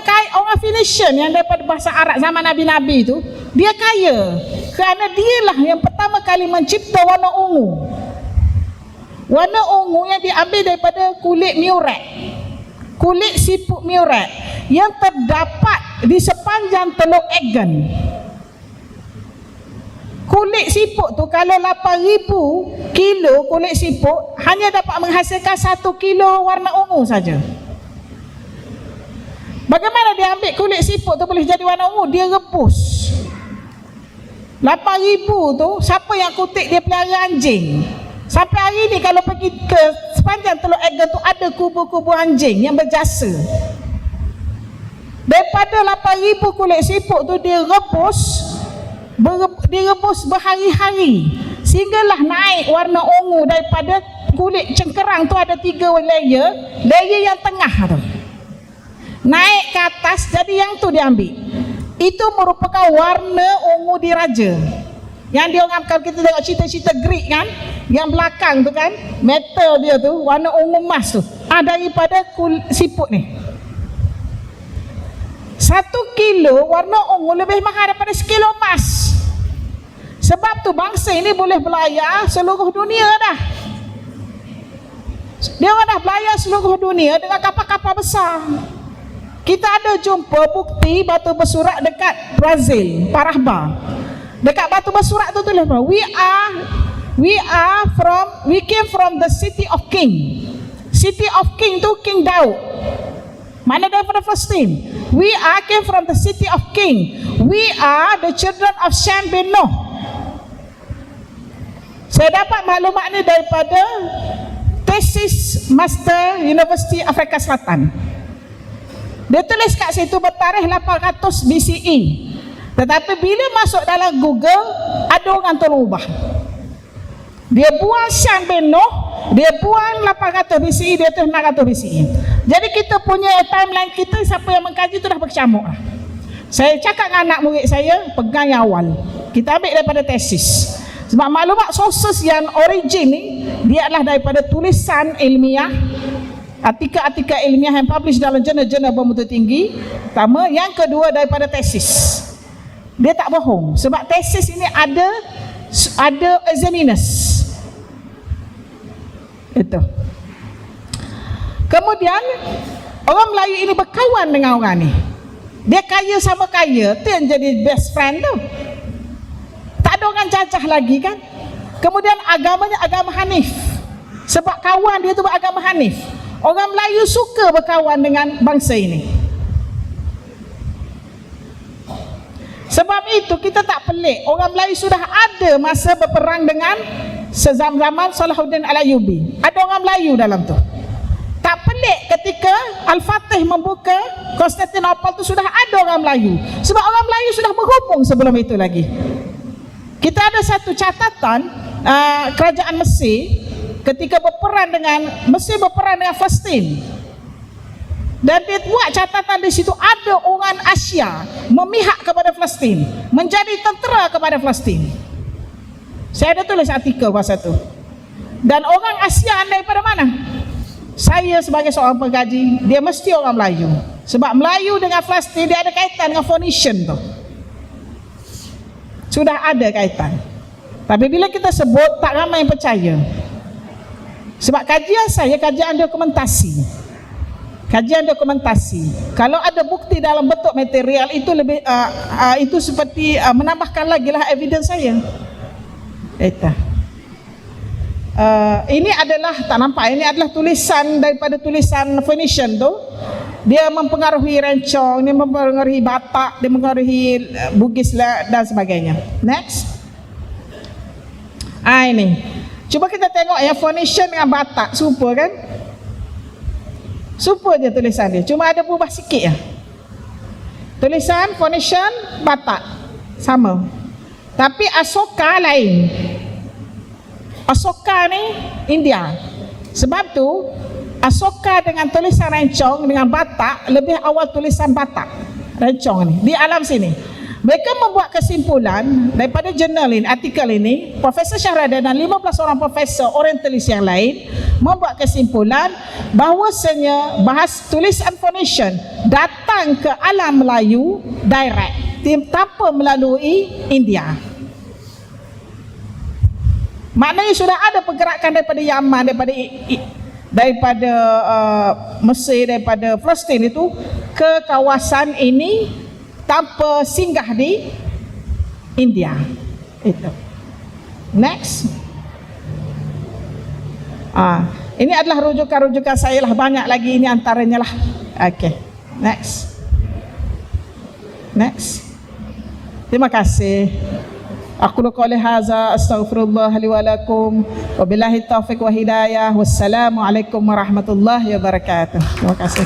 Phoenician yang daripada bahasa Arab zaman Nabi-Nabi tu, dia kaya kerana dialah yang pertama kali mencipta warna ungu. Warna ungu yang diambil daripada kulit miurat, kulit siput miurat yang terdapat di sepanjang Teluk Egan. Kulit siput tu kalau 8,000 kilo kulit siput hanya dapat menghasilkan 1 kilo warna ungu saja. Bagaimana dia ambil kulit siput tu boleh jadi warna ungu? Dia rebus. 8,000 tu siapa yang kutip dia pelihara anjing. Sampai hari ni kalau pergi ke sepanjang Teluk Egan tu ada kubu-kubu anjing yang berjasa. Daripada 8,000 kulit siput tu dia rebus berhari-hari sehinggalah naik warna ungu. Daripada kulit cengkerang tu ada 3 layer. Layer yang tengah tu naik ke atas, jadi yang tu diambil. Itu merupakan warna ungu diraja. Yang dia orang, kalau kita tengok cerita-cerita Greek kan, yang belakang tu kan, metal dia tu warna ungu emas tu, daripada siput ni. 1 kilo warna ungu lebih mahal daripada sekilo emas. Sebab tu bangsa ini boleh belayar seluruh dunia dah. Dia orang dah belayar seluruh dunia dengan kapal-kapal besar. Kita ada jumpa bukti batu bersurat dekat Brazil, Parahba. Dekat batu bersurat tu tulis apa? We came from the city of King. City of King tu King Daud. Mana daripada Palestin. We came from the city of King. We are the children of Shem bin Noh. Saya dapat maklumat ni daripada tesis Master University Afrika Selatan. Dia tulis kat situ bertarikh 800 BCE. Tetapi bila masuk dalam Google, ada orang tolong ubah. Dia buang Shem bin Noh, dia buang 800 BCE, dia tulis 600 BCE. Jadi kita punya timeline kita, siapa yang mengkaji tu dah berkecamuk. Saya cakap dengan anak murid saya, pegang yang awal. Kita ambil daripada tesis. Sebab maklumat sources yang origin ni, dia adalah daripada tulisan ilmiah, artikel-artikel ilmiah yang publish dalam jurnal-jurnal bermutu tinggi. Pertama, yang kedua daripada tesis. Dia tak bohong, sebab tesis ini ada examiners. Itu. Kemudian orang Melayu ini berkawan dengan orang ni. Dia kaya sama kaya, tu yang jadi best friend tu. Tak ada orang jajah lagi kan. Kemudian agamanya agama Hanif. Sebab kawan dia tu beragama Hanif. Orang Melayu suka berkawan dengan bangsa ini. Sebab itu kita tak pelik, orang Melayu sudah ada masa berperang dengan zaman Salahuddin Al-Ayyubi. Ada orang Melayu dalam tu. Tak pelik ketika Al-Fatih membuka Konstantinopel tu sudah ada orang Melayu. Sebab orang Melayu sudah berhubung sebelum itu lagi. Kita ada satu catatan kerajaan Mesir ketika berperang dengan Palestin. Dan dia buat catatan di situ, ada orang Asia memihak kepada Palestin, menjadi tentera kepada Palestin. Saya ada tulis artikel pasal tu. Dan orang Asia daripada mana? Saya sebagai seorang pengkaji, dia mesti orang Melayu. Sebab Melayu dengan Palestin dia ada kaitan dengan Phoenician tu. Sudah ada kaitan. Tapi bila kita sebut, tak ramai yang percaya. Sebab kajian saya, kajian dokumentasi. Kajian dokumentasi. Kalau ada bukti dalam bentuk material, itu lebih itu seperti menambahkan lagi lah evidence saya. Ini adalah, tak nampak, ini adalah tulisan daripada tulisan Phoenician tu. Dia mempengaruhi Rencong, dia mempengaruhi Batak, dia mempengaruhi Bugis dan sebagainya. Next. Ini. Cuba kita tengok ya, Phoenician dengan Batak serupa kan? Serupa je tulisan dia, cuma ada berubah sikit ya. Tulisan Phoenician Batak sama. Tapi Asoka lain. Asoka ni India. Sebab tu Asoka dengan tulisan rencong dengan Batak lebih awal tulisan Batak. Rencong ni di alam sini. Mereka membuat kesimpulan daripada jurnal ini, artikel ini, Profesor Shahradan dan 15 orang profesor orientalis yang lain membuat kesimpulan bahawasanya tulisan Phoenician datang ke alam Melayu direct, tanpa melalui India. Maknanya sudah ada pergerakan daripada Yaman, daripada Mesir, daripada Palestin itu ke kawasan ini tanpa singgah di India. Itu. Next. Ini adalah rujukan-rujukan saya lah, banyak lagi, ini antaranya lah. Okay. Next. Terima kasih. Aku qouli hadza astaghfirullah li wa lakum wa billahi taufiq wa hidayah. Wassalamualaikum warahmatullahi wabarakatuh. Terima kasih.